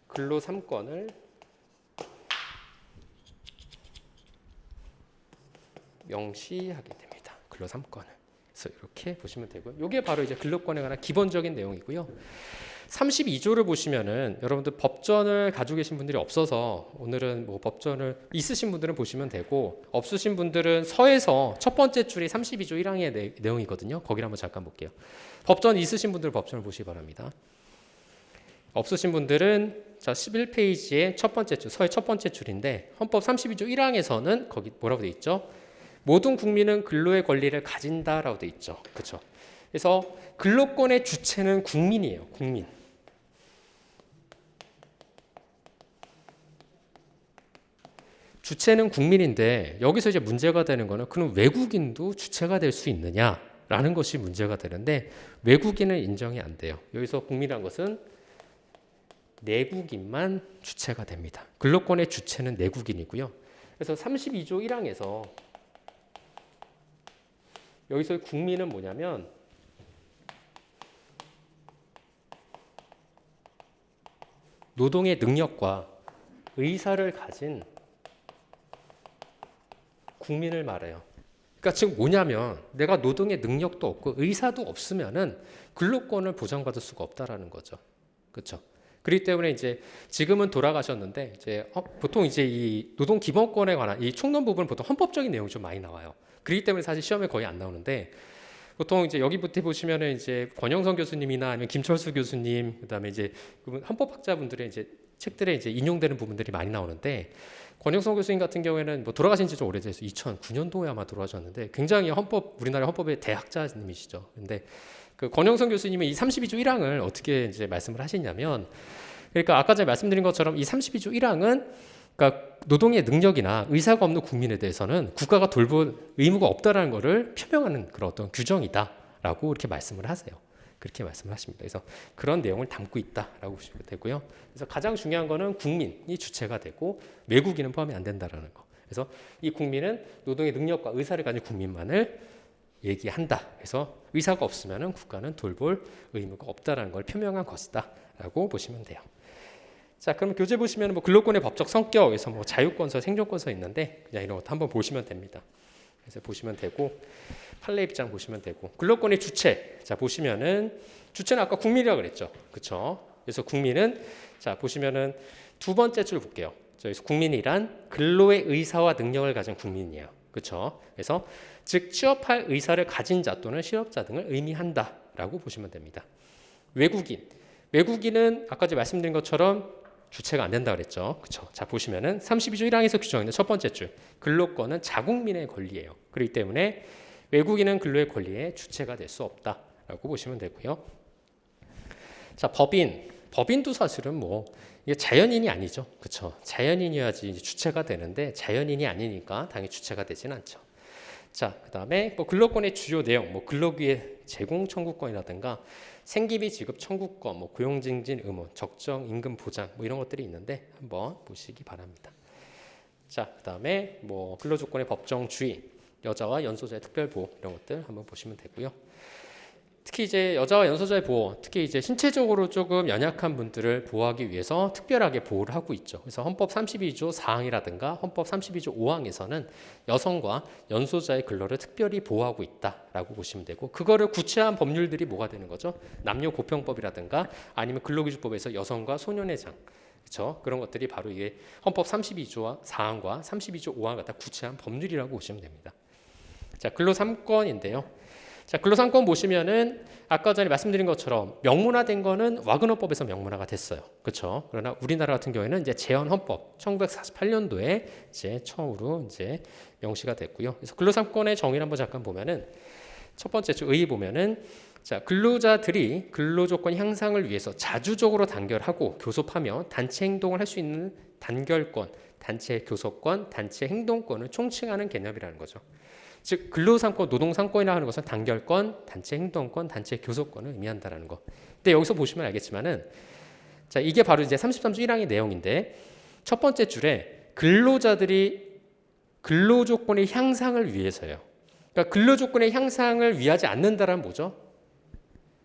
Speaker 1: 근로 3권을 명시하게 됩니다. 근로 3권을. 그래서 이렇게 보시면 되고요. 이게 바로 이제 근로권에 관한 기본적인 내용이고요. 32조를 보시면은 여러분들 법전을 가지고 계신 분들이 없어서 오늘은 뭐 법전을 있으신 분들은 보시면 되고 없으신 분들은 서에서 첫 번째 줄이 32조 1항의 내용이거든요. 거기를 한번 잠깐 볼게요. 법전 있으신 분들 법전을 보시기 바랍니다. 없으신 분들은 자 11페이지의 첫 번째 줄, 서의 첫 번째 줄인데 헌법 32조 1항에서는 거기 뭐라고 돼 있죠? 모든 국민은 근로의 권리를 가진다라고 돼 있죠. 그렇죠? 그래서 근로권의 주체는 국민이에요. 국민. 주체는 국민인데 여기서 이제 문제가 되는 거는 그럼 외국인도 주체가 될 수 있느냐라는 것이 문제가 되는데 외국인은 인정이 안 돼요. 여기서 국민이란 것은 내국인만 주체가 됩니다. 근로권의 주체는 내국인이고요. 그래서 32조 1항에서 여기서 국민은 뭐냐면 노동의 능력과 의사를 가진 국민을 말해요. 그러니까 지금 뭐냐면 내가 노동의 능력도 없고 의사도 없으면은 근로권을 보장받을 수가 없다라는 거죠. 그렇죠? 그렇기 때문에 이제 지금은 돌아가셨는데 이제 보통 이제 이 노동 기본권에 관한 이 총론 부분 보통 헌법적인 내용이 좀 많이 나와요. 그렇기 때문에 사실 시험에 거의 안 나오는데 보통 이제 여기부터 보시면은 이제 권영선 교수님이나 아니면 김철수 교수님, 그다음에 이제 헌법학자분들의 이제 책들에 이제 인용되는 부분들이 많이 나오는데, 권영선 교수님 같은 경우에는 뭐 돌아가신 지 좀 오래돼서 2009년도에 아마 돌아가셨는데 굉장히 우리나라 헌법의 대학자님이시죠. 근데 그 권영선 교수님은 이 32조 1항을 어떻게 이제 말씀을 하시냐면, 그러니까 아까 전에 말씀드린 것처럼 이 32조 1항은 그러니까 노동의 능력이나 의사가 없는 국민에 대해서는 국가가 돌볼 의무가 없다라는 것을 표명하는 그런 어떤 규정이다라고 이렇게 말씀을 하세요. 그렇게 말씀을 하십니다. 그래서 그런 내용을 담고 있다라고 보시면 되고요. 그래서 가장 중요한 거는 국민이 주체가 되고 외국인은 포함이 안 된다라는 거. 그래서 이 국민은 노동의 능력과 의사를 가진 국민만을 얘기한다. 그래서 의사가 없으면은 국가는 돌볼 의무가 없다라는 걸 표명한 것이다라고 보시면 돼요. 자, 그럼 교재 보시면 뭐 근로권의 법적 성격에서 뭐 자유권서, 생존권서 있는데 그냥 이런 것도 한번 보시면 됩니다. 그래서 보시면 되고, 판례 입장 보시면 되고, 근로권의 주체. 자, 보시면은 주체는 아까 국민이라고 그랬죠, 그렇죠? 그래서 국민은 자 보시면은 두 번째 줄 볼게요. 여기서 국민이란 근로의 의사와 능력을 가진 국민이에요, 그렇죠? 그래서 즉 취업할 의사를 가진 자 또는 실업자 등을 의미한다라고 보시면 됩니다. 외국인은 아까 제가 말씀드린 것처럼 주체가 안 된다 그랬죠. 그렇죠? 자, 보시면은 32조 1항에서 규정하는 첫 번째 줄. 근로권은 자국민의 권리예요. 그렇기 때문에 외국인은 근로의 권리에 주체가 될 수 없다라고 보시면 되고요. 자, 법인도 사실은 뭐 이게 자연인이 아니죠. 그렇죠? 자연인이어야지 주체가 되는데 자연인이 아니니까 당연히 주체가 되지는 않죠. 자, 그다음에 뭐 근로권의 주요 내용, 뭐 근로기회 제공 청구권이라든가 생계비 지급 청구권, 뭐 고용증진 의무, 적정 임금 보장 뭐 이런 것들이 있는데 한번 보시기 바랍니다. 자, 그다음에 뭐 근로조건의 법정 주의, 여자와 연소자의 특별 보호 이런 것들 한번 보시면 되고요. 특히 이제 여자와 연소자의 보호, 특히 이제 신체적으로 조금 연약한 분들을 보호하기 위해서 특별하게 보호를 하고 있죠. 그래서 헌법 32조 4항이라든가 헌법 32조 5항에서는 여성과 연소자의 근로를 특별히 보호하고 있다라고 보시면 되고, 그거를 구체한 법률들이 뭐가 되는 거죠? 남녀고평법이라든가 아니면 근로기준법에서 여성과 소년의 장, 그렇죠? 그런 것들이 바로 이게 헌법 32조 4항과 32조 5항 같은 구체한 법률이라고 보시면 됩니다. 자, 근로 3권인데요. 자, 근로 3권 보시면은 아까 전에 말씀드린 것처럼 명문화된 거는 와그너법에서 명문화가 됐어요. 그렇죠? 그러나 우리나라 같은 경우에는 이제 재헌 헌법 1948년도에 이제 처음으로 이제 명시가 됐고요. 그래서 근로 3권의 정의를 한번 잠깐 보면은 첫 번째 줄 의의 보면은 자, 근로자들이 근로 조건 향상을 위해서 자주적으로 단결하고 교섭하며 단체 행동을 할 수 있는 단결권, 단체 교섭권, 단체 행동권을 총칭하는 개념이라는 거죠. 즉 근로 3권, 노동 3권이라 하는 것은 단결권, 단체 행동권, 단체 교섭권을 의미한다라는 거. 근데 여기서 보시면 알겠지만은 자, 이게 바로 이제 33조 1항의 내용인데 첫 번째 줄에 근로자들이 근로 조건의 향상을 위해서요. 그러니까 근로 조건의 향상을 위하지 않는다라는 뭐죠?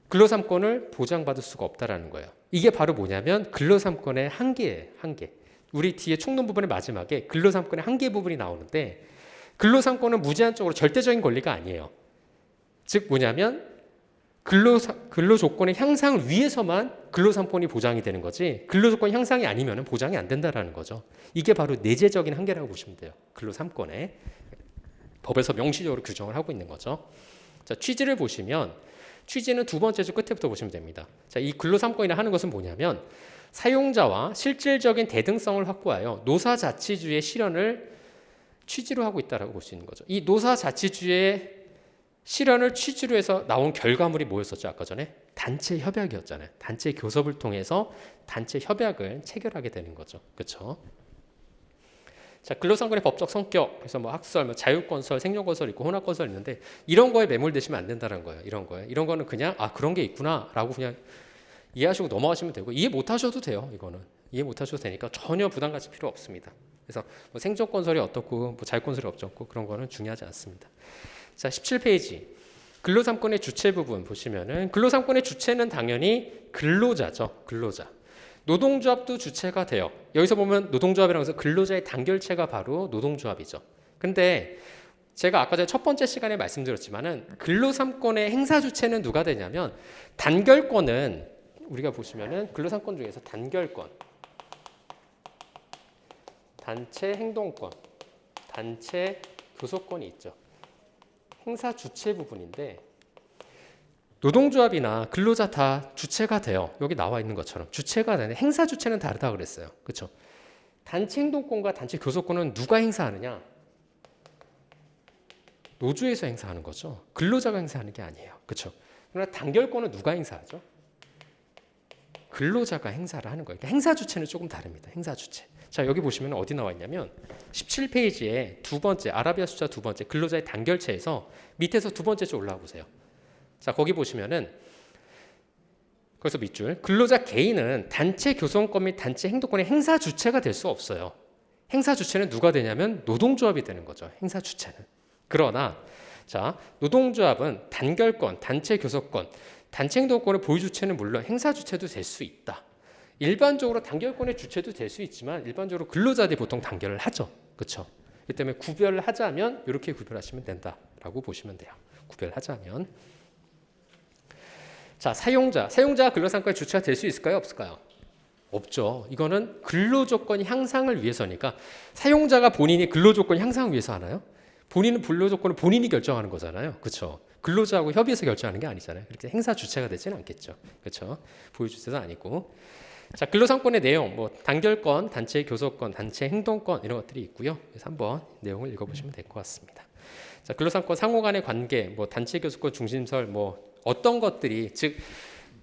Speaker 1: 근로 3권을 보장받을 수가 없다라는 거예요. 이게 바로 뭐냐면 근로 3권의 한계예요, 한계. 우리 뒤에 총론 부분의 마지막에 근로 3권의 한계 부분이 나오는데 근로 3권은 무제한적으로 절대적인 권리가 아니에요. 즉 뭐냐면 근로 조건의 향상을 위해서만 근로 3권이 보장이 되는 거지 근로 조건 향상이 아니면 보장이 안 된다라는 거죠. 이게 바로 내재적인 한계라고 보시면 돼요. 근로 3권에 법에서 명시적으로 규정을 하고 있는 거죠. 자, 취지를 보시면 취지는 두 번째 줄 끝에부터 보시면 됩니다. 자, 이 근로 3권이나 하는 것은 뭐냐면 사용자와 실질적인 대등성을 확보하여 노사자치주의 실현을 취지로 하고 있다라고 볼 수 있는 거죠. 이 노사자치주의 실현을 취지로 해서 나온 결과물이 뭐였었죠? 아까 전에 단체 협약이었잖아요. 단체 교섭을 통해서 단체 협약을 체결하게 되는 거죠. 그렇죠? 자, 근로상권의 법적 성격, 그래서 뭐 학설, 뭐 자유건설, 생존건설 있고 혼합건설 있는데 이런 거에 매몰되시면 안 된다는 거예요. 이런 거는 그냥 그런 게 있구나라고 그냥 이해하시고 넘어가시면 되고 이해 못 하셔도 돼요. 이거는 이해 못 하셔도 되니까 전혀 부담 가질 필요 없습니다. 그래서 뭐 생존건설이 어떻고 뭐 자유건설이 어떻고 그런 거는 중요하지 않습니다. 자, 17페이지 근로 3권의 주체 부분 보시면은 근로 3권의 주체는 당연히 근로자죠. 근로자. 노동조합도 주체가 돼요. 여기서 보면 노동조합이라고 해서 근로자의 단결체가 바로 노동조합이죠. 근데 제가 아까 전에 첫 번째 시간에 말씀드렸지만은 근로 3권의 행사 주체는 누가 되냐면 단결권은 우리가 보시면은 근로 3권 중에서 단결권, 단체 행동권, 단체 교섭권이 있죠. 행사 주체 부분인데 노동조합이나 근로자 다 주체가 돼요. 여기 나와 있는 것처럼 주체가 되는 행사 주체는 다르다 그랬어요. 그렇죠? 단체 행동권과 단체 교섭권은 누가 행사하느냐? 노조에서 행사하는 거죠. 근로자가 행사하는 게 아니에요. 그렇죠? 그러나 단결권은 누가 행사하죠? 근로자가 행사를 하는 거예요. 그러니까 행사 주체는 조금 다릅니다. 행사 주체. 자, 여기 보시면 어디 나와 있냐면 17페이지에 두 번째 아라비아 숫자 두 번째 근로자의 단결체에서 밑에서 두 번째 줄 올라와 보세요. 자, 거기 보시면은 거기서 밑줄 근로자 개인은 단체 교섭권 및 단체 행동권의 행사 주체가 될 수 없어요. 행사 주체는 누가 되냐면 노동조합이 되는 거죠. 행사 주체는. 그러나 자, 노동조합은 단결권, 단체 교섭권, 단체 행동권의 보유 주체는 물론 행사 주체도 될 수 있다. 일반적으로 단결권의 주체도 될 수 있지만 일반적으로 근로자들이 보통 단결을 하죠. 그렇죠? 이 때문에 구별을 하자면 이렇게 구별하시면 된다라고 보시면 돼요. 구별하자면 자, 사용자가 근로상권의 주체가 될 수 있을까요? 없을까요? 없죠. 이거는 근로조건 향상을 위해서니까 사용자가 본인이 근로조건 향상을 위해서 하나요? 본인은 근로조건을 본인이 결정하는 거잖아요. 그렇죠? 근로자하고 협의해서 결정하는 게 아니잖아요. 그렇게 행사 주체가 되지는 않겠죠. 그렇죠? 보유 주체도 아니고. 자, 근로상권의 내용, 뭐 단결권, 단체 교섭권, 단체 행동권 이런 것들이 있고요. 그래서 한번 내용을 읽어보시면 될 것 같습니다. 자, 근로상권 상호 간의 관계, 뭐 단체 교섭권 중심설, 뭐 어떤 것들이 즉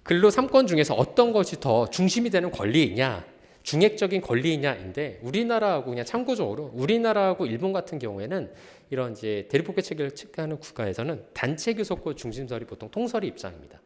Speaker 1: 근로 3권 중에서 어떤 것이 더 중심이 되는 권리이냐, 중액적인 권리이냐인데 우리나라하고 그냥 참고적으로 우리나라하고 일본 같은 경우에는 이런 이제 대립법계 체계를 체크하는 국가에서는 단체 교섭권 중심설이 보통 통설의 입장입니다.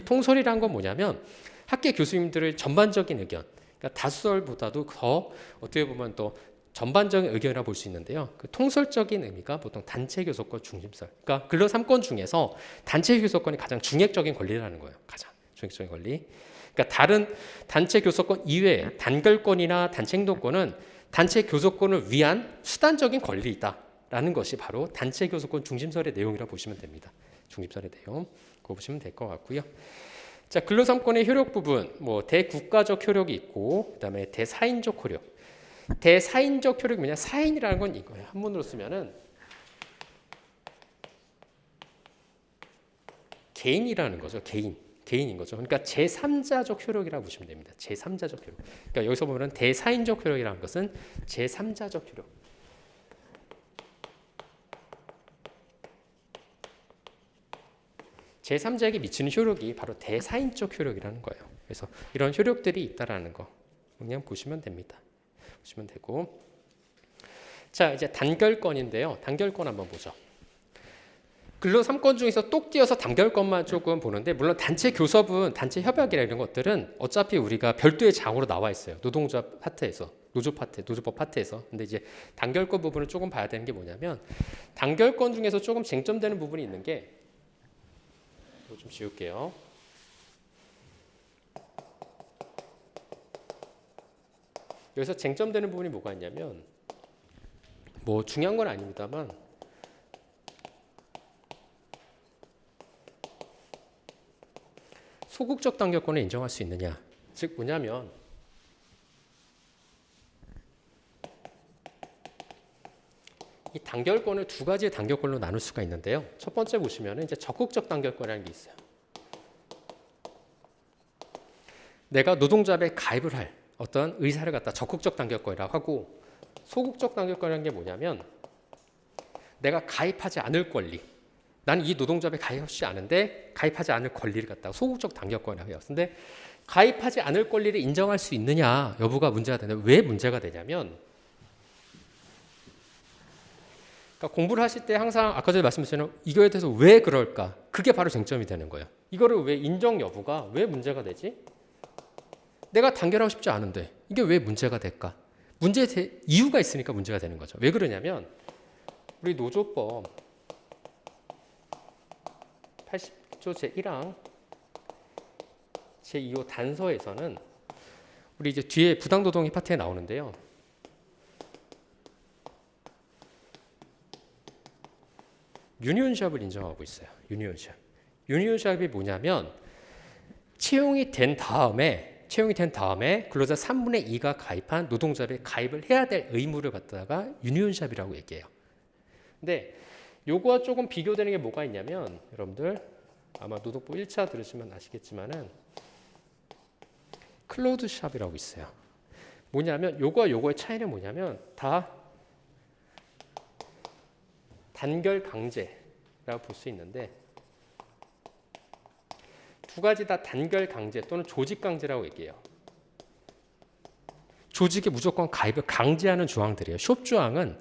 Speaker 1: 통설이란 건 뭐냐면 학계 교수님들의 전반적인 의견, 그러니까 다수설보다도 더 어떻게 보면 또 전반적인 의견이라 볼 수 있는데요. 그 통설적인 의미가 보통 단체 교섭권 중심설. 그러니까 근로 3권 중에서 단체 교섭권이 가장 중액적인 권리라는 거예요. 가장 중액적인 권리. 그러니까 다른 단체 교섭권 이외에 단결권이나 단체 행동권은 단체 교섭권을 위한 수단적인 권리이다라는 것이 바로 단체 교섭권 중심설의 내용이라 보시면 됩니다. 중심설의 내용. 그거 보시면 될 것 같고요. 자, 근로 3권의 효력 부분, 뭐 대국가적 효력이 있고, 그다음에 대사인적 효력. 대사인적 효력이 뭐냐? 사인이라는 건 이거예요. 한문으로 쓰면은 개인이라는 거죠. 개인인 거죠. 그러니까 제3자적 효력이라고 보시면 됩니다. 제3자적 효력. 그러니까 여기서 보면은 대사인적 효력이라는 것은 제3자적 효력. 제3자에게 미치는 효력이 바로 대사인적 효력이라는 거예요. 그래서 이런 효력들이 있다라는 거 그냥 보시면 됩니다. 보시면 되고. 자, 이제 단결권인데요. 단결권 한번 보죠. 근로 3권 중에서 똑 띄어서 단결권만 조금 보는데 물론 단체 교섭은 단체 협약이나 이런 것들은 어차피 우리가 별도의 장으로 나와 있어요. 노동조합 파트에서, 노조법 파트에서. 근데 이제 단결권 부분을 조금 봐야 되는 게 뭐냐면 단결권 중에서 조금 쟁점되는 부분이 있는 게 이거 좀 지울게요. 여기서 쟁점되는 부분이 뭐가 있냐면 뭐 중요한 건 아닙니다만 소극적 단결권을 인정할 수 있느냐. 즉 뭐냐면 이 단결권을 두 가지의 단결권으로 나눌 수가 있는데요. 첫 번째 보시면 이제 적극적 단결권이라는 게 있어요. 내가 노동조합에 가입을 할 어떤 의사를 갖다 적극적 단결권이라고 하고 소극적 단결권이라는 게 뭐냐면 내가 가입하지 않을 권리. 나는 이 노동조합에 가입하지 않은데 가입하지 않을 권리를 갖다가 소극적 단결권이라고 해요. 근데 가입하지 않을 권리를 인정할 수 있느냐 여부가 문제가 되는데 왜 문제가 되냐면 그러니까 공부를 하실 때 항상 아까 전에 말씀드렸잖아요. 이거에 대해서 왜 그럴까? 그게 바로 쟁점이 되는 거예요. 이거를 왜 인정 여부가 왜 문제가 되지? 내가 단결하고 싶지 않은데 이게 왜 문제가 될까? 이유가 있으니까 문제가 되는 거죠. 왜 그러냐면 우리 노조법 80조 제1항 제2호 단서에서는 우리 이제 뒤에 부당노동의 파트에 나오는데요. 유니온샵을 인정하고 있어요. 유니온샵이 뭐냐면 채용이 된 다음에 근로자 3분의 2가 가입한 노동조합에 가입을 해야 될 의무를 갖다가 유니온샵이라고 얘기해요. 근데 요거와 조금 비교되는 게 뭐가 있냐면 여러분들 아마 노동법 1차 들으시면 아시겠지만은 클로즈 샵이라고 있어요. 뭐냐면 요거와 요거의 차이는 뭐냐면 다 단결 강제라고 볼 수 있는데 두 가지 다 단결 강제 또는 조직 강제라고 얘기해요. 조직에 무조건 가입을 강제하는 조항들이에요. 숍 조항은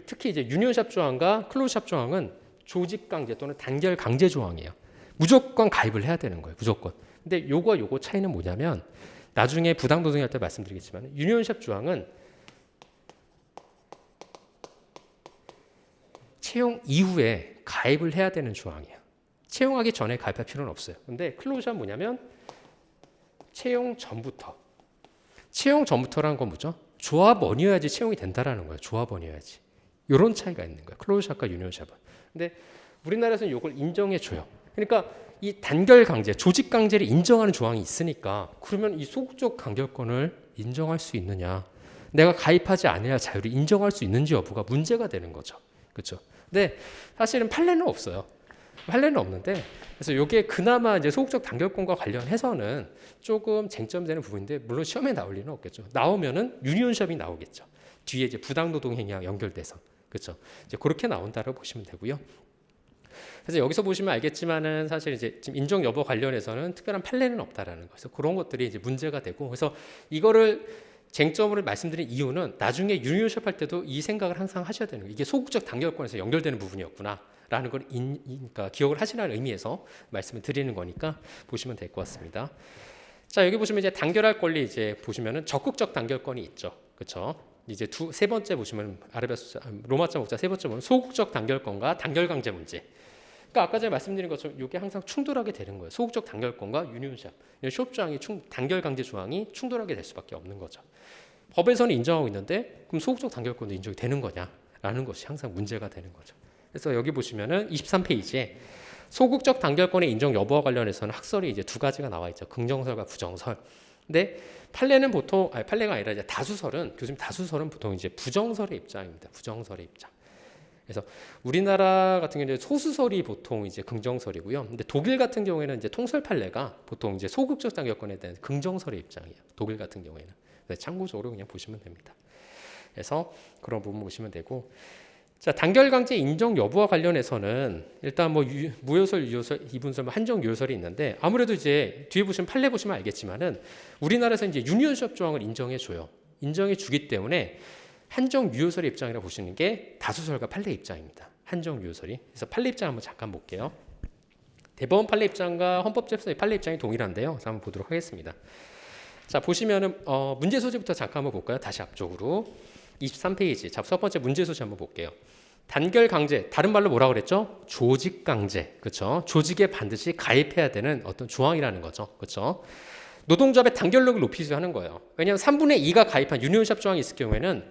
Speaker 1: 특히 이제 유니언샵 조항과 클로즈샵 조항은 조직 강제 또는 단결 강제 조항이에요. 무조건 가입을 해야 되는 거예요. 무조건. 근데 요거와 요거 차이는 뭐냐면 나중에 부당노동할 때 말씀드리겠지만 유니언샵 조항은 채용 이후에 가입을 해야 되는 조항이에요. 채용하기 전에 가입할 필요는 없어요. 근데 클로즈샵은 뭐냐면 채용 전부터. 채용 전부터라는 건 뭐죠? 조합원이어야지 채용이 된다라는 거예요. 조합원이어야지. 이런 차이가 있는 거예요. 클로즈샵과 유니언샵은. 근데 우리나라에서는 이걸 인정해줘요. 그러니까 이 단결 강제, 조직 강제를 인정하는 조항이 있으니까 그러면 이 소극적 단결권을 인정할 수 있느냐? 내가 가입하지 않아야 자유를 인정할 수 있는지 여부가 문제가 되는 거죠. 그렇죠? 근데 사실은 판례는 없어요. 판례는 없는데 그래서 이게 그나마 이제 소극적 단결권과 관련해서는 조금 쟁점되는 부분인데 물론 시험에 나올 리는 없겠죠. 나오면은 유니언샵이 나오겠죠. 뒤에 이제 부당노동 행위와 연결돼서 그렇죠. 이제 그렇게 나온다고 보시면 되고요. 그래서 여기서 보시면 알겠지만은 사실 이제 지금 인정 여부 관련해서는 특별한 판례는 없다라는 거. 그래서 그런 것들이 이제 문제가 되고 그래서 이거를 쟁점으로 말씀드린 이유는 나중에 유니언샵 할 때도 이 생각을 항상 하셔야 되는 거예요. 이게 소극적 단결권에서 연결되는 부분이었구나라는 걸 그러니까 기억을 하시라는 의미에서 말씀을 드리는 거니까 보시면 될 것 같습니다. 자 여기 보시면 이제 단결할 권리 이제 보시면은 적극적 단결권이 있죠, 그렇죠? 이제 세 번째 보시면 로마자 목자 세 번째 보면 소극적 단결권과 단결 강제 문제. 그러니까 아까 전에 말씀드린 것처럼 이게 항상 충돌하게 되는 거예요. 소극적 단결권과 유니언샵, 숍 조항이 단결 강제 조항이 충돌하게 될 수밖에 없는 거죠. 법에서는 인정하고 있는데 그럼 소극적 단결권도 인정이 되는 거냐라는 것이 항상 문제가 되는 거죠. 그래서 여기 보시면은 23페이지에 소극적 단결권의 인정 여부와 관련해서는 학설이 이제 두 가지가 나와 있죠. 긍정설과 부정설. 근데 판례는 보통 판례가 아니라 이제 다수설은 교수님 다수설은 보통 이제 부정설의 입장입니다. 부정설의 입장. 그래서 우리나라 같은 경우는 소수설이 보통 이제 긍정설이고요. 근데 독일 같은 경우에는 이제 통설 판례가 보통 이제 소극적 단결권에 대한 긍정설의 입장이에요. 독일 같은 경우에는. 참고적으로 그냥 보시면 됩니다. 그래서 그런 부분 보시면 되고. 자, 단결 강제 인정 여부와 관련해서는 일단 뭐 무효설, 유효설, 이분설, 한정 유효설이 있는데 아무래도 이제 뒤에 보시면 판례 보시면 알겠지만은 우리나라에서 이제 유니언샵 조항을 인정해 줘요. 인정해 주기 때문에 한정 유효설의 입장이라고 보시는 게 다수설과 판례 입장입니다. 한정 유효설이. 그래서 판례 입장 한번 잠깐 볼게요. 대법원 판례 입장과 헌법재판소의 판례 입장이 동일한데요. 그래서 한번 보도록 하겠습니다. 자, 보시면은 문제 소지부터 잠깐 한번 볼까요? 다시 앞쪽으로. 23페이지. 자, 첫 번째 문제 소지 한번 볼게요. 단결 강제, 다른 말로 뭐라고 그랬죠? 조직 강제. 그렇죠? 조직에 반드시 가입해야 되는 어떤 조항이라는 거죠. 그렇죠? 노동조합의 단결력을 높이지 하는 거예요. 왜냐하면 3분의 2가 가입한 유니언샵 조항이 있을 경우에는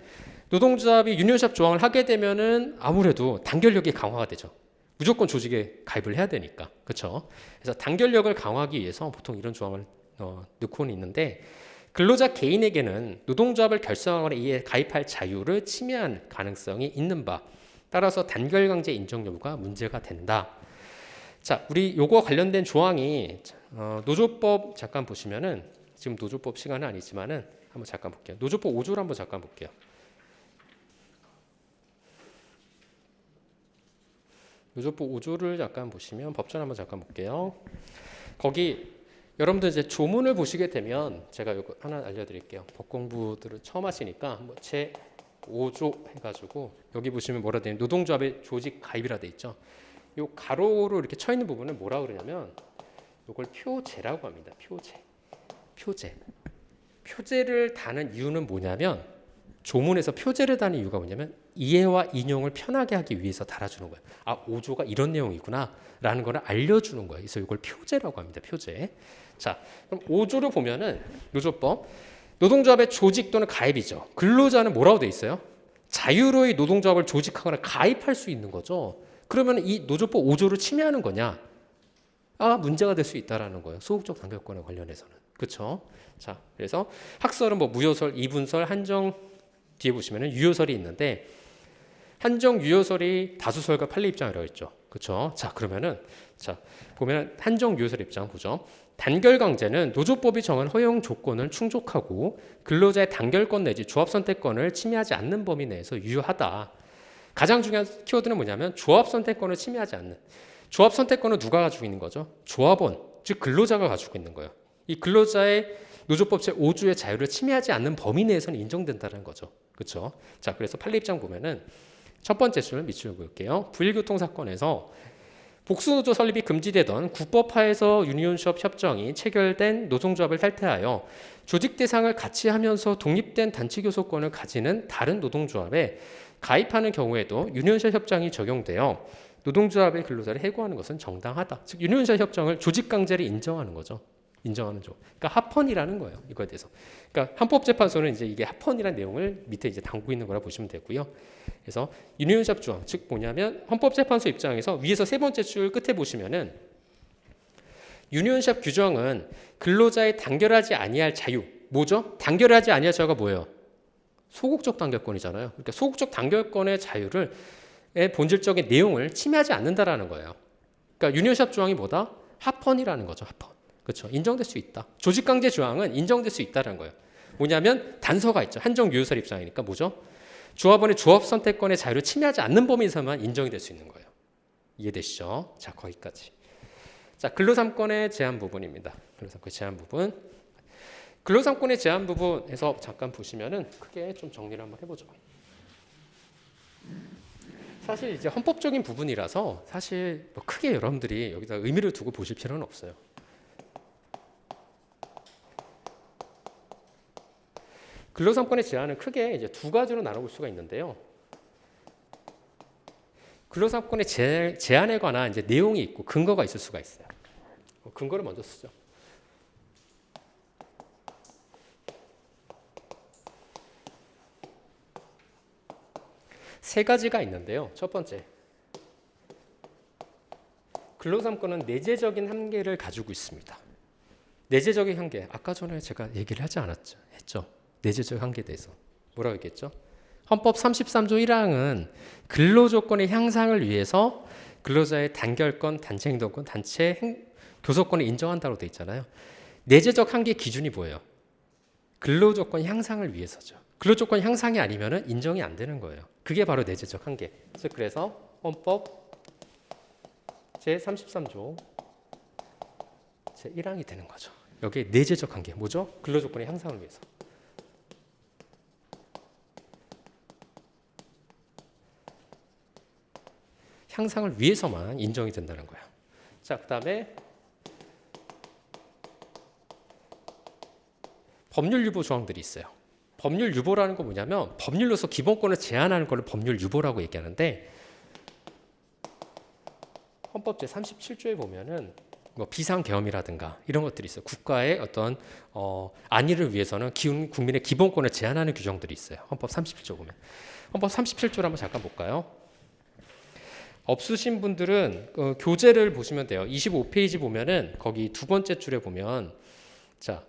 Speaker 1: 노동조합이 유니언샵 조항을 하게 되면은 아무래도 단결력이 강화가 되죠. 무조건 조직에 가입을 해야 되니까. 그렇죠? 그래서 단결력을 강화하기 위해서 보통 이런 조항을 넣고는 있는데 근로자 개인에게는 노동조합을 결성하거나 이에 가입할 자유를 침해한 가능성이 있는 바 따라서 단결 강제 인정 여부가 문제가 된다. 자, 우리 요거 관련된 조항이 노조법 잠깐 보시면은 지금 노조법 시간은 아니지만은 한번 잠깐 볼게요. 노조법 5조를 한번 잠깐 볼게요. 노조법 5조를 잠깐 보시면 법전 한번 잠깐 볼게요. 거기 여러분들 이제 조문을 보시게 되면 제가 이거 하나 알려드릴게요. 법 공부들을 처음 하시니까 뭐 제 5조 해가지고 여기 보시면 뭐라 되냐 노동조합의 조직 가입이라 돼 있죠. 요 가로로 이렇게 쳐 있는 부분을 뭐라 그러냐면 이걸 표제라고 합니다. 표제를 다는 이유는 뭐냐면 조문에서 표제를 다는 이유가 뭐냐면 이해와 인용을 편하게 하기 위해서 달아주는 거예요. 아, 5조가 이런 내용이구나 라는 걸 알려주는 거예요. 그래서 이걸 표제라고 합니다. 표제. 자, 그럼 5조를 보면은 노조법 노동조합의 조직 또는 가입이죠. 근로자는 뭐라고 돼 있어요? 자유로이 노동조합을 조직하거나 가입할 수 있는 거죠. 그러면 이 노조법 5조를 침해하는 거냐? 아, 문제가 될 수 있다라는 거예요. 소극적 단결권에 관련해서는. 그렇죠? 자, 그래서 학설은 뭐 무효설, 이분설, 한정 뒤에 보시면은 유효설이 있는데 한정 유효설이 다수설과 판례 입장이라고 했죠. 그렇죠? 자, 그러면은 자, 보면 한정 유효설 입장 보죠. 단결 강제는 노조법이 정한 허용 조건을 충족하고 근로자의 단결권 내지 조합 선택권을 침해하지 않는 범위 내에서 유효하다. 가장 중요한 키워드는 뭐냐면 조합 선택권을 침해하지 않는. 조합 선택권은 누가 가지고 있는 거죠? 조합원, 즉 근로자가 가지고 있는 거예요. 이 근로자의 노조법 제5조의 자유를 침해하지 않는 범위 내에서는 인정된다는 거죠. 그렇죠? 자, 그래서 판례 입장 보면은 첫 번째 줄 밑줄 볼게요. 부일교통 사건에서 복수노조 설립이 금지되던 국법하에서 유니온수업 협정이 체결된 노동조합을 탈퇴하여 조직 대상을 같이 하면서 독립된 단체 교섭권을 가지는 다른 노동조합에 가입하는 경우에도 유니온수업 협정이 적용되어 노동조합의 근로자를 해고하는 것은 정당하다. 즉 유니온수업 협정을 조직 강제를 인정하는 거죠. 인정하는 조. 그러니까 합헌이라는 거예요. 이거에 대해서. 그러니까 헌법재판소는 이제 이게 합헌이라는 내용을 밑에 이제 담고 있는 거라 보시면 되고요. 그래서 유니온수업 조항, 즉 뭐냐면 헌법재판소 입장에서 위에서 세 번째 줄 끝에 보시면은 유니온수업 규정은 근로자의 단결하지 아니할 자유, 뭐죠? 단결하지 아니할 자유가 뭐예요? 소극적 단결권이잖아요. 그러니까 소극적 단결권의 자유를 본질적인 내용을 침해하지 않는다라는 거예요. 그러니까 유니온수업 조항이 뭐다? 합헌이라는 거죠. 합헌. 그렇죠. 인정될 수 있다. 조직강제 조항은 인정될 수 있다는 거예요. 뭐냐면 단서가 있죠. 한정 유효설 입장이니까 뭐죠? 조합원의 조합 선택권의 자유를 침해하지 않는 범위에서만 인정이 될 수 있는 거예요. 이해되시죠? 자, 거기까지. 자, 근로삼권의 제한 부분입니다. 근로삼권 제한 부분. 근로삼권의 제한 부분에서 잠깐 보시면은 크게 좀 정리를 한번 해보죠. 사실 이제 헌법적인 부분이라서 사실 뭐 크게 여러분들이 여기다 의미를 두고 보실 필요는 없어요. 근로삼권의 제한은 크게 이제 두 가지로 나눠볼 수가 있는데요. 근로삼권의 제한에 관한 이제 내용이 있고 근거가 있을 수가 있어요. 근거를 먼저 쓰죠. 세 가지가 있는데요. 첫 번째, 근로삼권은 내재적인 한계를 가지고 있습니다. 내재적인 한계, 아까 전에 제가 얘기를 하지 않았죠? 했죠? 내재적 한계에 대해서 뭐라고 했겠죠? 헌법 33조 1항은 근로조건의 향상을 위해서 근로자의 단결권, 단체 행동권, 단체 교섭권을 인정한다고 돼 있잖아요. 내재적 한계 기준이 뭐예요? 근로조건 향상을 위해서죠. 근로조건 향상이 아니면 인정이 안 되는 거예요. 그게 바로 내재적 한계. 그래서 헌법 제33조 제1항이 되는 거죠. 여기에 내재적 한계 뭐죠? 근로조건의 향상을 위해서. 향상을 위해서만 인정이 된다는 거예요. 자, 그다음에 법률 유보 조항들이 있어요. 법률 유보라는 건 뭐냐면 법률로서 기본권을 제한하는 걸 법률 유보라고 얘기하는데 헌법 제37조에 보면은 뭐 비상계엄이라든가 이런 것들이 있어요. 국가의 어떤 안위를 위해서는 국민의 기본권을 제한하는 규정들이 있어요. 헌법 37조 보면. 헌법 37조를 한번 잠깐 볼까요? 없으신 분들은 교재를 보시면 돼요. 25페이지 보면은 거기 두 번째 줄에 보면 자,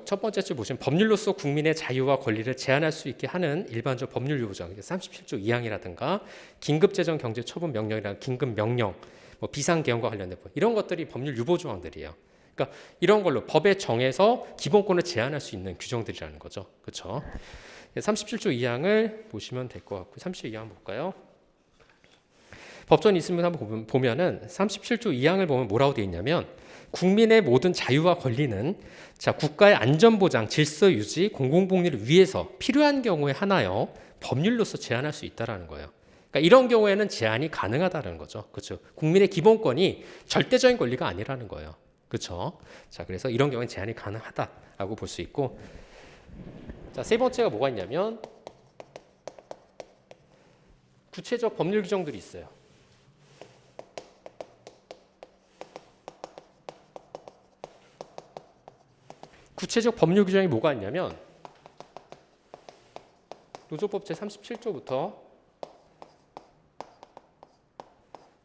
Speaker 1: 첫 번째 줄 보시면 법률로서 국민의 자유와 권리를 제한할 수 있게 하는 일반적 법률 유보조항 37조 2항이라든가 긴급재정 경제 처분 명령이라는 긴급 명령, 뭐 비상계엄과 관련된 이런 것들이 법률 유보 조항들이에요. 그러니까 이런 걸로 법에 정해서 기본권을 제한할 수 있는 규정들이라는 거죠. 그렇죠? 37조 2항을 보시면 될 것 같고 37조 2항 볼까요? 법전 있으면 한번 보면은 37조 2항을 보면 뭐라고 되어 있냐면 국민의 모든 자유와 권리는 자, 국가의 안전보장, 질서 유지, 공공복리를 위해서 필요한 경우에 하나여 법률로서 제한할 수 있다라는 거예요. 그러니까 이런 경우에는 제한이 가능하다는 거죠. 그렇죠? 국민의 기본권이 절대적인 권리가 아니라는 거예요. 그렇죠? 자, 그래서 이런 경우에는 제한이 가능하다라고 볼 수 있고, 자, 세 번째가 뭐가 있냐면 구체적 법률 규정들이 있어요. 구체적 법률 규정이 뭐가 있냐면 노조법 제37조부터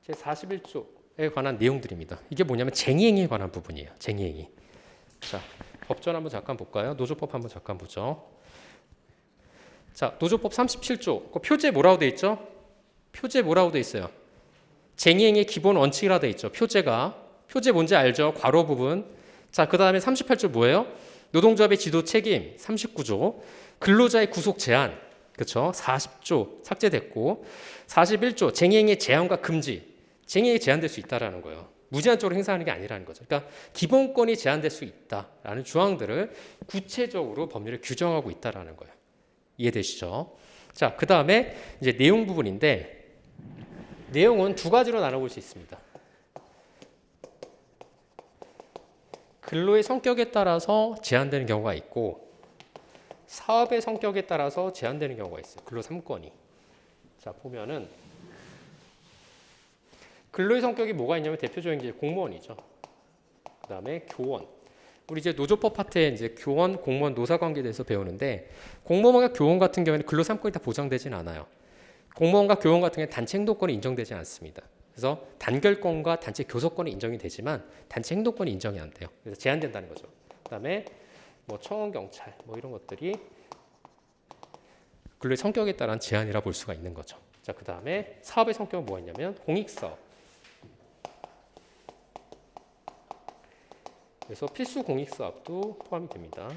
Speaker 1: 제41조에 관한 내용들입니다. 이게 뭐냐면 쟁의행위에 관한 부분이에요. 쟁의행위. 자, 법전 한번 잠깐 볼까요? 노조법 한번 잠깐 보죠. 자, 노조법 37조. 그 표제 뭐라고 돼 있죠? 표제 뭐라고 돼 있어요? 쟁의행위의 기본 원칙이라 돼 있죠. 표제 뭔지 알죠? 괄호 부분. 자, 그 다음에 38조 뭐예요? 노동조합의 지도 책임 39조. 근로자의 구속 제한. 그렇죠? 40조 삭제됐고 41조 쟁의행위의 제한과 금지. 쟁의행위 제한될 수 있다라는 거예요. 무제한적으로 행사하는 게 아니라는 거죠. 그러니까 기본권이 제한될 수 있다라는 조항들을 구체적으로 법률에 규정하고 있다라는 거예요. 이해되시죠? 자, 그 다음에 이제 내용 부분인데 내용은 두 가지로 나눠볼 수 있습니다. 근로의 성격에 따라서 제한되는 경우가 있고 사업의 성격에 따라서 제한되는 경우가 있어요. 근로 3권이. 자, 보면은 근로의 성격이 뭐가 있냐면 대표적인 게 공무원이죠. 그 다음에 교원. 우리 이제 노조법 파트에 이제 교원, 공무원, 노사 관계에 대해서 배우는데 공무원과 교원 같은 경우에는 근로 3권이 다 보장되진 않아요. 공무원과 교원 같은 경우는 단체 행동권이 인정되지 않습니다. 그래서 단결권과 단체 교섭권이 인정이 되지만 단체 행동권이 인정이 안 돼요. 그래서 제한된다는 거죠. 그 다음에 뭐 청원 경찰 뭐 이런 것들이 근로의 성격에 따른 제한이라 볼 수가 있는 거죠. 자, 그 다음에 사업의 성격은 뭐가 있냐면 공익사업. 그래서 필수 공익사업도 포함이 됩니다.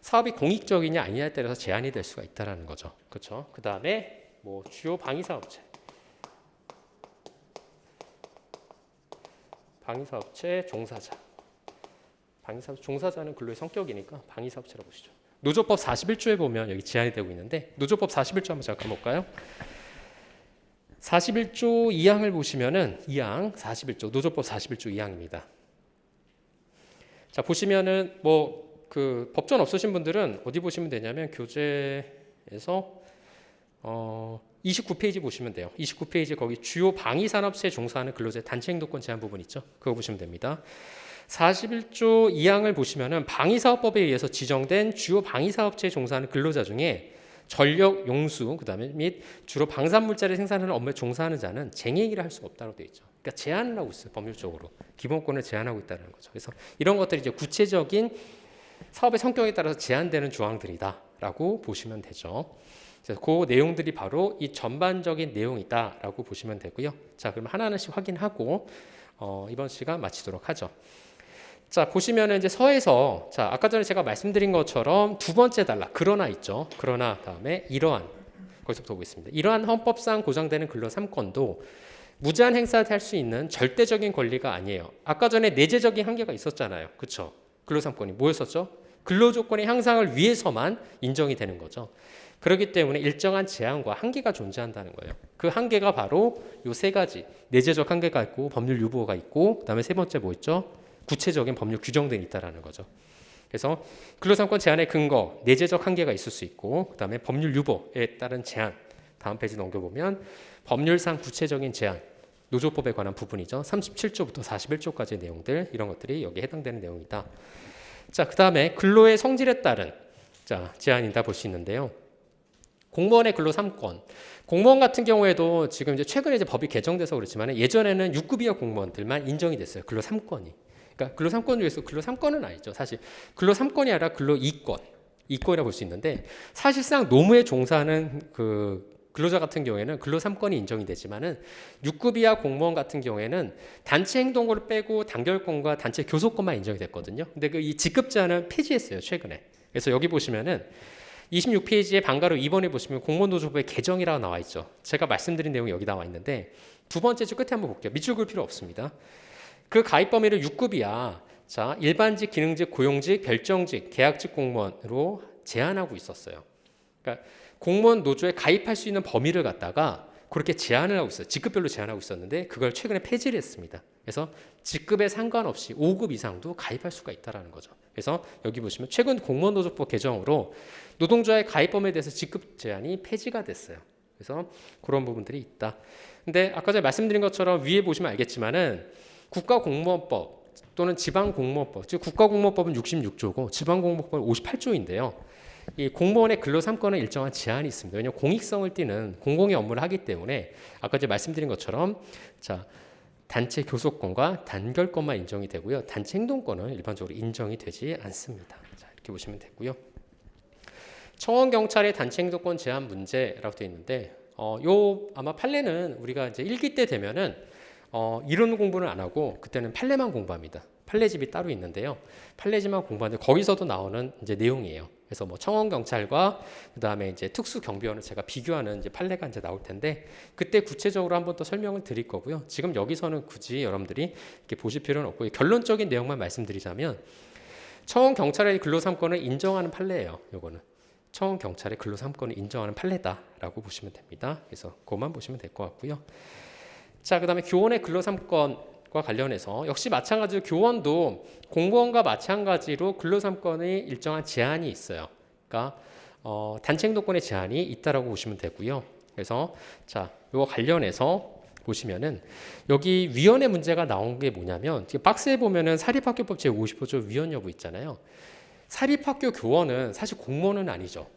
Speaker 1: 사업이 공익적이냐 아니냐에 따라서 제한이 될 수가 있다는 거죠. 그렇죠? 그 다음에 뭐 주요 방위사업체, 종사자. 종사자는 근로의 성격이니까 방위사업체라고 보시죠. 노조법 41조에 보면 여기 제한이 되고 있는데 노조법 41조 한번 잠깐 볼까요? 41조 2항을 보시면은 2항 41조 노조법 41조 2항입니다. 자, 보시면은 뭐 그 법전 없으신 분들은 어디 보시면 되냐면 교재에서 29페이지 보시면 돼요. 29페이지 거기 주요 방위산업체에 종사하는 근로자의 단체 행동권 제한 부분 있죠. 그거 보시면 됩니다. 41조 2항을 보시면은 방위사업법에 의해서 지정된 주요 방위사업체에 종사하는 근로자 중에 전력, 용수, 그다음에 및 주로 방산물자를 생산하는 업무에 종사하는 자는 쟁의행위를 할 수가 없다고 되어 있죠. 그러니까 제한을 하고 있어요. 법률적으로 기본권을 제한하고 있다는 거죠. 그래서 이런 것들이 이제 구체적인 사업의 성격에 따라서 제한되는 조항들이다라고 보시면 되죠. 그래서 그 내용들이 바로 이 전반적인 내용이다라고 보시면 되고요. 자, 그럼 하나하나씩 확인하고 이번 시간 마치도록 하죠. 자, 보시면은 이제 서에서 자, 아까 전에 제가 말씀드린 것처럼 두 번째 단락 그러나 있죠. 그러나 다음에 이러한 거기서부터 보겠습니다. 이러한 헌법상 보장되는 근로 3권도 무제한 행사할 수 있는 절대적인 권리가 아니에요. 아까 전에 내재적인 한계가 있었잖아요. 그렇죠? 근로 3권이 뭐였었죠? 근로 조건의 향상을 위해서만 인정이 되는 거죠. 그렇기 때문에 일정한 제한과 한계가 존재한다는 거예요. 그 한계가 바로 요 세 가지 내재적 한계가 있고 법률 유보가 있고 그다음에 세 번째 뭐 있죠? 구체적인 법률 규정들이 있다라는 거죠. 그래서 근로3권 제한의 근거, 내재적 한계가 있을 수 있고 그다음에 법률 유보에 따른 제한. 다음 페이지 넘겨보면 법률상 구체적인 제한, 노조법에 관한 부분이죠. 37조부터 41조까지의 내용들 이런 것들이 여기에 해당되는 내용이다. 자, 그다음에 근로의 성질에 따른 제한이다 볼 수 있는데요. 공무원의 근로 3권. 공무원 같은 경우에도 지금 이제 최근에 이제 법이 개정돼서 그렇지만 예전에는 6급 이하 공무원들만 인정이 됐어요. 근로 3권이. 그러니까 근로 3권 중에서 근로 3권은 아니죠. 사실 근로 3권이 아니라 근로 2권이라 볼 수 있는데 사실상 노무에 종사하는 그 근로자 같은 경우에는 근로 3권이 인정이 되지만은 6급 이하 공무원 같은 경우에는 단체 행동권을 빼고 단결권과 단체 교섭권만 인정이 됐거든요. 근데 그 이 직급 제한은 폐지했어요, 최근에. 그래서 여기 보시면은 26페이지에 방가로 2번에 보시면 공무원노조법의 개정이라고 나와 있죠. 제가 말씀드린 내용이 여기 나와 있는데 두 번째 줄 끝에 한번 볼게요. 밑줄 그을 필요 없습니다. 그 가입 범위를 6급 이하 자, 일반직, 기능직, 고용직, 별정직, 계약직 공무원으로 제한하고 있었어요. 그러니까 공무원 노조에 가입할 수 있는 범위를 갖다가 그렇게 제한을 하고 있어요. 직급별로 제한하고 있었는데 그걸 최근에 폐지를 했습니다. 그래서 직급에 상관없이 5급 이상도 가입할 수가 있다는 거죠. 그래서 여기 보시면 최근 공무원노조법 개정으로 노동조합의 가입 범위에 대해서 직급 제한이 폐지가 됐어요. 그래서 그런 부분들이 있다. 근데 아까 전에 말씀드린 것처럼 위에 보시면 알겠지만은 국가공무원법 또는 지방공무원법, 즉 국가공무원법은 66조고 지방공무원법은 58조인데요. 이 공무원의 근로 3권은 일정한 제한이 있습니다. 왜냐하면 공익성을 띠는 공공의 업무를 하기 때문에 아까 이제 말씀드린 것처럼 자, 단체 교섭권과 단결권만 인정이 되고요. 단체 행동권은 일반적으로 인정이 되지 않습니다. 자, 이렇게 보시면 되고요. 청원 경찰의 단체 행동권 제한 문제라고 되어 있는데 요 아마 판례는 우리가 이제 1기 때 되면은 이론 공부는 안 하고 그때는 판례만 공부합니다. 판례집이 따로 있는데요. 판례집만 공부하는데 거기서도 나오는 이제 내용이에요. 그래서 뭐 청원 경찰과 그다음에 이제 특수 경비원을 제가 비교하는 이제 판례가 이제 나올 텐데 그때 구체적으로 한번 또 설명을 드릴 거고요. 지금 여기서는 굳이 여러분들이 이렇게 보실 필요는 없고 결론적인 내용만 말씀드리자면 청원 경찰의 근로삼권을 인정하는 판례예요. 요거는 청원 경찰의 근로삼권을 인정하는 판례다라고 보시면 됩니다. 그래서 그것만 보시면 될 것 같고요. 자, 그다음에 교원의 근로삼권과 관련해서 역시 마찬가지로 교원도 공무원과 마찬가지로 근로삼권의 일정한 제한이 있어요. 그러니까 단체 행동권의 제한이 있다라고 보시면 되고요. 그래서 자, 이거 관련해서 보시면은 여기 위헌의 문제가 나온 게 뭐냐면 박스에 보면은 사립학교법 제55조 위헌 여부 있잖아요. 사립학교 교원은 사실 공무원은 아니죠.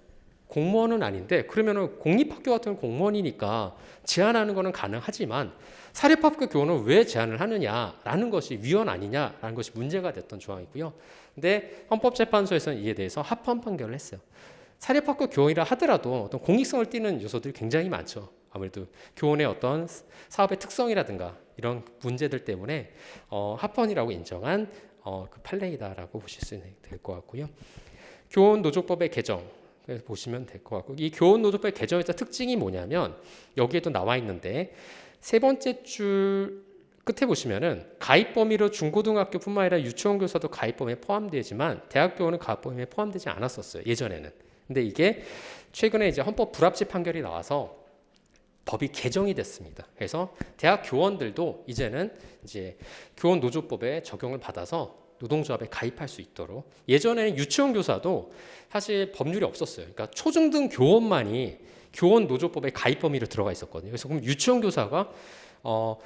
Speaker 1: 공무원은 아닌데 그러면은 공립학교 같은 공무원이니까 제한하는 거는 가능하지만 사립학교 교원은 왜 제한을 하느냐라는 것이 위헌 아니냐라는 것이 문제가 됐던 조항이고요. 근데 헌법재판소에서는 이에 대해서 합헌 판결을 했어요. 사립학교 교원이라 하더라도 어떤 공익성을 띠는 요소들이 굉장히 많죠. 아무래도 교원의 어떤 사업의 특성이라든가 이런 문제들 때문에 합헌이라고 인정한 그 판례이다라고 보실 수 될 것 같고요. 교원노조법의 개정 보시면 될 것 같고 이 교원노조법 개정의 특징이 뭐냐면 여기에도 나와 있는데 세 번째 줄 끝에 보시면은 가입 범위로 중고등학교뿐만 아니라 유치원 교사도 가입 범위에 포함되지만 대학 교원은 가입 범위에 포함되지 않았었어요. 예전에는. 근데 이게 최근에 이제 헌법 불합치 판결이 나와서 법이 개정이 됐습니다. 그래서 대학 교원들도 이제는 이제 교원노조법에 적용을 받아서 노동조합에 가입할 수 있도록 예전에는 유치원 교사도 사실 법률이 없었어요. 그러니까 초중등 교원만이 교원노조법에 가입 범위로 들어가 있었거든요. 그래서 그럼 유치원 교사가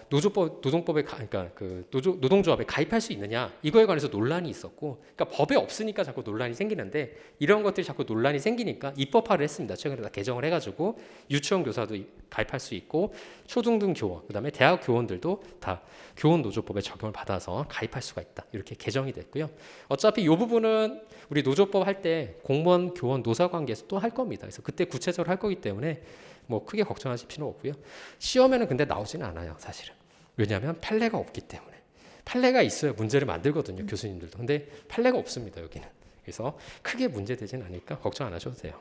Speaker 1: 노동법에 그러니까 그 노동조합에 가입할 수 있느냐 이거에 관해서 논란이 있었고, 그러니까 법에 없으니까 자꾸 논란이 생기는데 이런 것들이 자꾸 논란이 생기니까 입법화를 했습니다. 최근에 다 개정을 해가지고 유치원 교사도 가입할 수 있고 초중등 교원, 그다음에 대학 교원들도 다 교원 노조법에 적용을 받아서 가입할 수가 있다. 이렇게 개정이 됐고요. 어차피 이 부분은 우리 노조법 할 때 공무원, 교원, 노사 관계에서 또 할 겁니다. 그래서 그때 구체적으로 할 거기 때문에 뭐 크게 걱정하실 필요 없고요. 시험에는 근데 나오지는 않아요, 사실은. 왜냐하면 판례가 없기 때문에. 판례가 있어야 문제를 만들거든요, 교수님들도. 근데 판례가 없습니다, 여기는. 그래서 크게 문제되지는 않으니까 걱정 안 하셔도 돼요.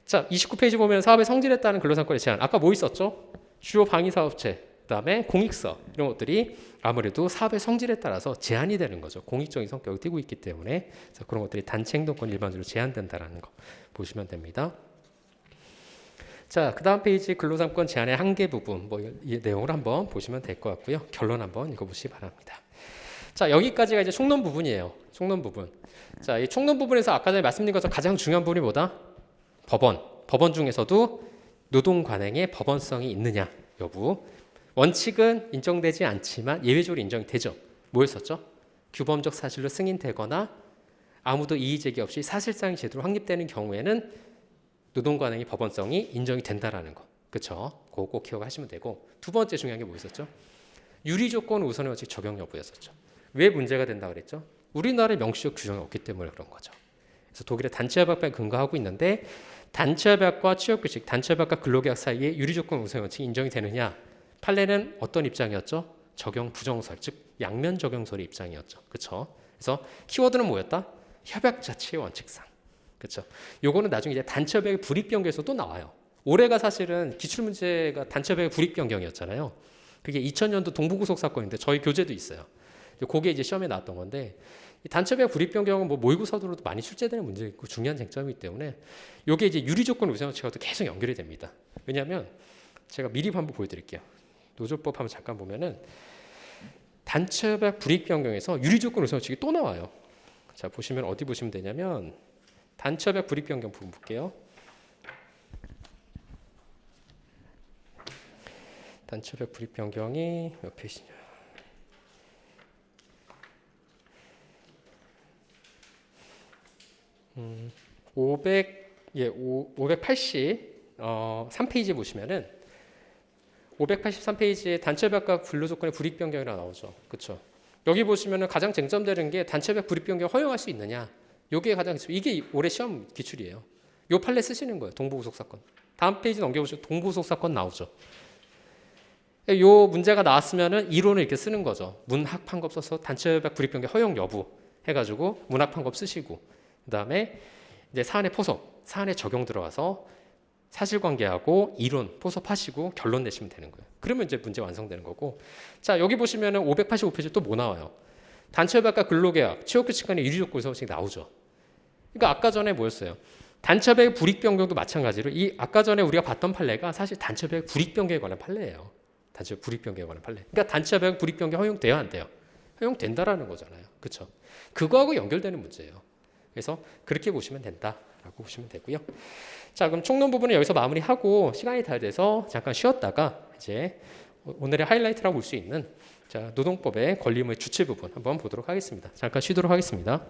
Speaker 1: 자, 29페이지 보면 사업의 성질에 따른 근로상권의 제한. 아까 뭐 있었죠? 주요 방위사업체, 그다음에 공익서 이런 것들이 아무래도 사업의 성질에 따라서 제한이 되는 거죠. 공익적인 성격을 띠고 있기 때문에 그래서 그런 것들이 단체 행동권 일반적으로 제한된다라는 거 보시면 됩니다. 자, 그 다음 페이지 근로상권 제한의 한계 부분 이 내용을 한번 보시면 될 것 같고요. 결론 한번 읽어보시기 바랍니다. 자, 여기까지가 이제 총론 부분이에요. 총론 부분. 자, 이 총론 부분에서 아까 전에 말씀드린 것처럼 가장 중요한 부분이 뭐다? 법원 중에서도 노동 관행의 법원성이 있느냐 여부. 원칙은 인정되지 않지만 예외적으로 인정이 되죠. 뭐였었죠? 규범적 사실로 승인되거나 아무도 이의 제기 없이 사실상의 제도로 확립되는 경우에는 노동 관행의 법원성이 인정이 된다라는 거. 그렇죠? 그거 꼭 기억하시면 되고, 두 번째 중요한 게 뭐였었죠? 유리 조건 우선의 원칙 적용 여부였었죠. 왜 문제가 된다 그랬죠? 우리나라에 명시적 규정이 없기 때문에 그런 거죠. 그래서 독일의 단체협약에 근거하고 있는데 단체협약과 취업규칙, 단체협약과 근로계약 사이에 유리 조건 우선의 원칙이 인정이 되느냐? 판례는 어떤 입장이었죠? 적용 부정설, 즉 양면 적용설의 입장이었죠. 그렇죠? 그래서 키워드는 뭐였다? 협약 자체의 원칙상. 그렇죠. 요거는 나중에 이제 단체협약의 불이익 변경에서 또 나와요. 올해가 사실은 기출문제가 단체협약의 불이익 변경이었잖아요. 그게 2000년도 동부고속 사건인데 저희 교재도 있어요. 그게 이제 시험에 나왔던 건데 이 단체협약 불이익 변경은 뭐 모의고사로도 많이 출제되는 문제이고 중요한 쟁점이기 때문에 요게 이제 유리조건 우선원칙하고도 계속 연결이 됩니다. 왜냐하면 제가 미리 한번 보여드릴게요. 노조법 한번 잠깐 보면은 단체협약 불이익 변경에서 유리조건 우선원칙이 또 나와요. 자, 보시면 어디 보시면 되냐면 단체협약 불이익 변경 부분 볼게요. 단체협약 불이익 변경이 몇 페이지냐? 580 3페이지 보시면은 583페이지에 단체협약과 근로조건의 불이익 변경이라고 나오죠. 그렇죠? 여기 보시면은 가장 쟁점되는 게 단체협약 불이익 변경 허용할 수 있느냐? 요게 가장 이게 올해 시험 기출이에요. 요 판례 쓰시는 거예요. 동부고속 사건. 다음 페이지 넘겨보시면 동부속사건 나오죠. 요 문제가 나왔으면은 이론을 이렇게 쓰는 거죠. 문학판검 써서 단체협약 불이익변경 허용 여부 해가지고 문학판검 쓰시고 그다음에 이제 사안의 포섭, 사안의 적용 들어가서 사실관계하고 이론 포섭하시고 결론 내시면 되는 거예요. 그러면 이제 문제 완성되는 거고. 자 여기 보시면은 585페이지 또 뭐 나와요? 단체협약과 근로계약, 취업규칙 간의 유리조건 소식 나오죠. 그러니까 아까 전에 뭐였어요? 단체협약 불이익변경도 마찬가지로 이 아까 전에 우리가 봤던 판례가 사실 단체협약 불이익변경에 관한 판례예요. 단체협약 불이익변경에 관한 판례. 그러니까 단체협약 불이익변경 허용돼요, 안 돼요? 허용된다라는 거잖아요. 그렇죠? 그거하고 연결되는 문제예요. 그래서 그렇게 보시면 된다라고 보시면 되고요. 자, 그럼 총론 부분은 여기서 마무리하고 시간이 다 돼서 잠깐 쉬었다가 이제 오늘의 하이라이트라고 볼 수 있는 자, 노동법의 권리의무의 주체 부분 한번 보도록 하겠습니다. 잠깐 쉬도록 하겠습니다.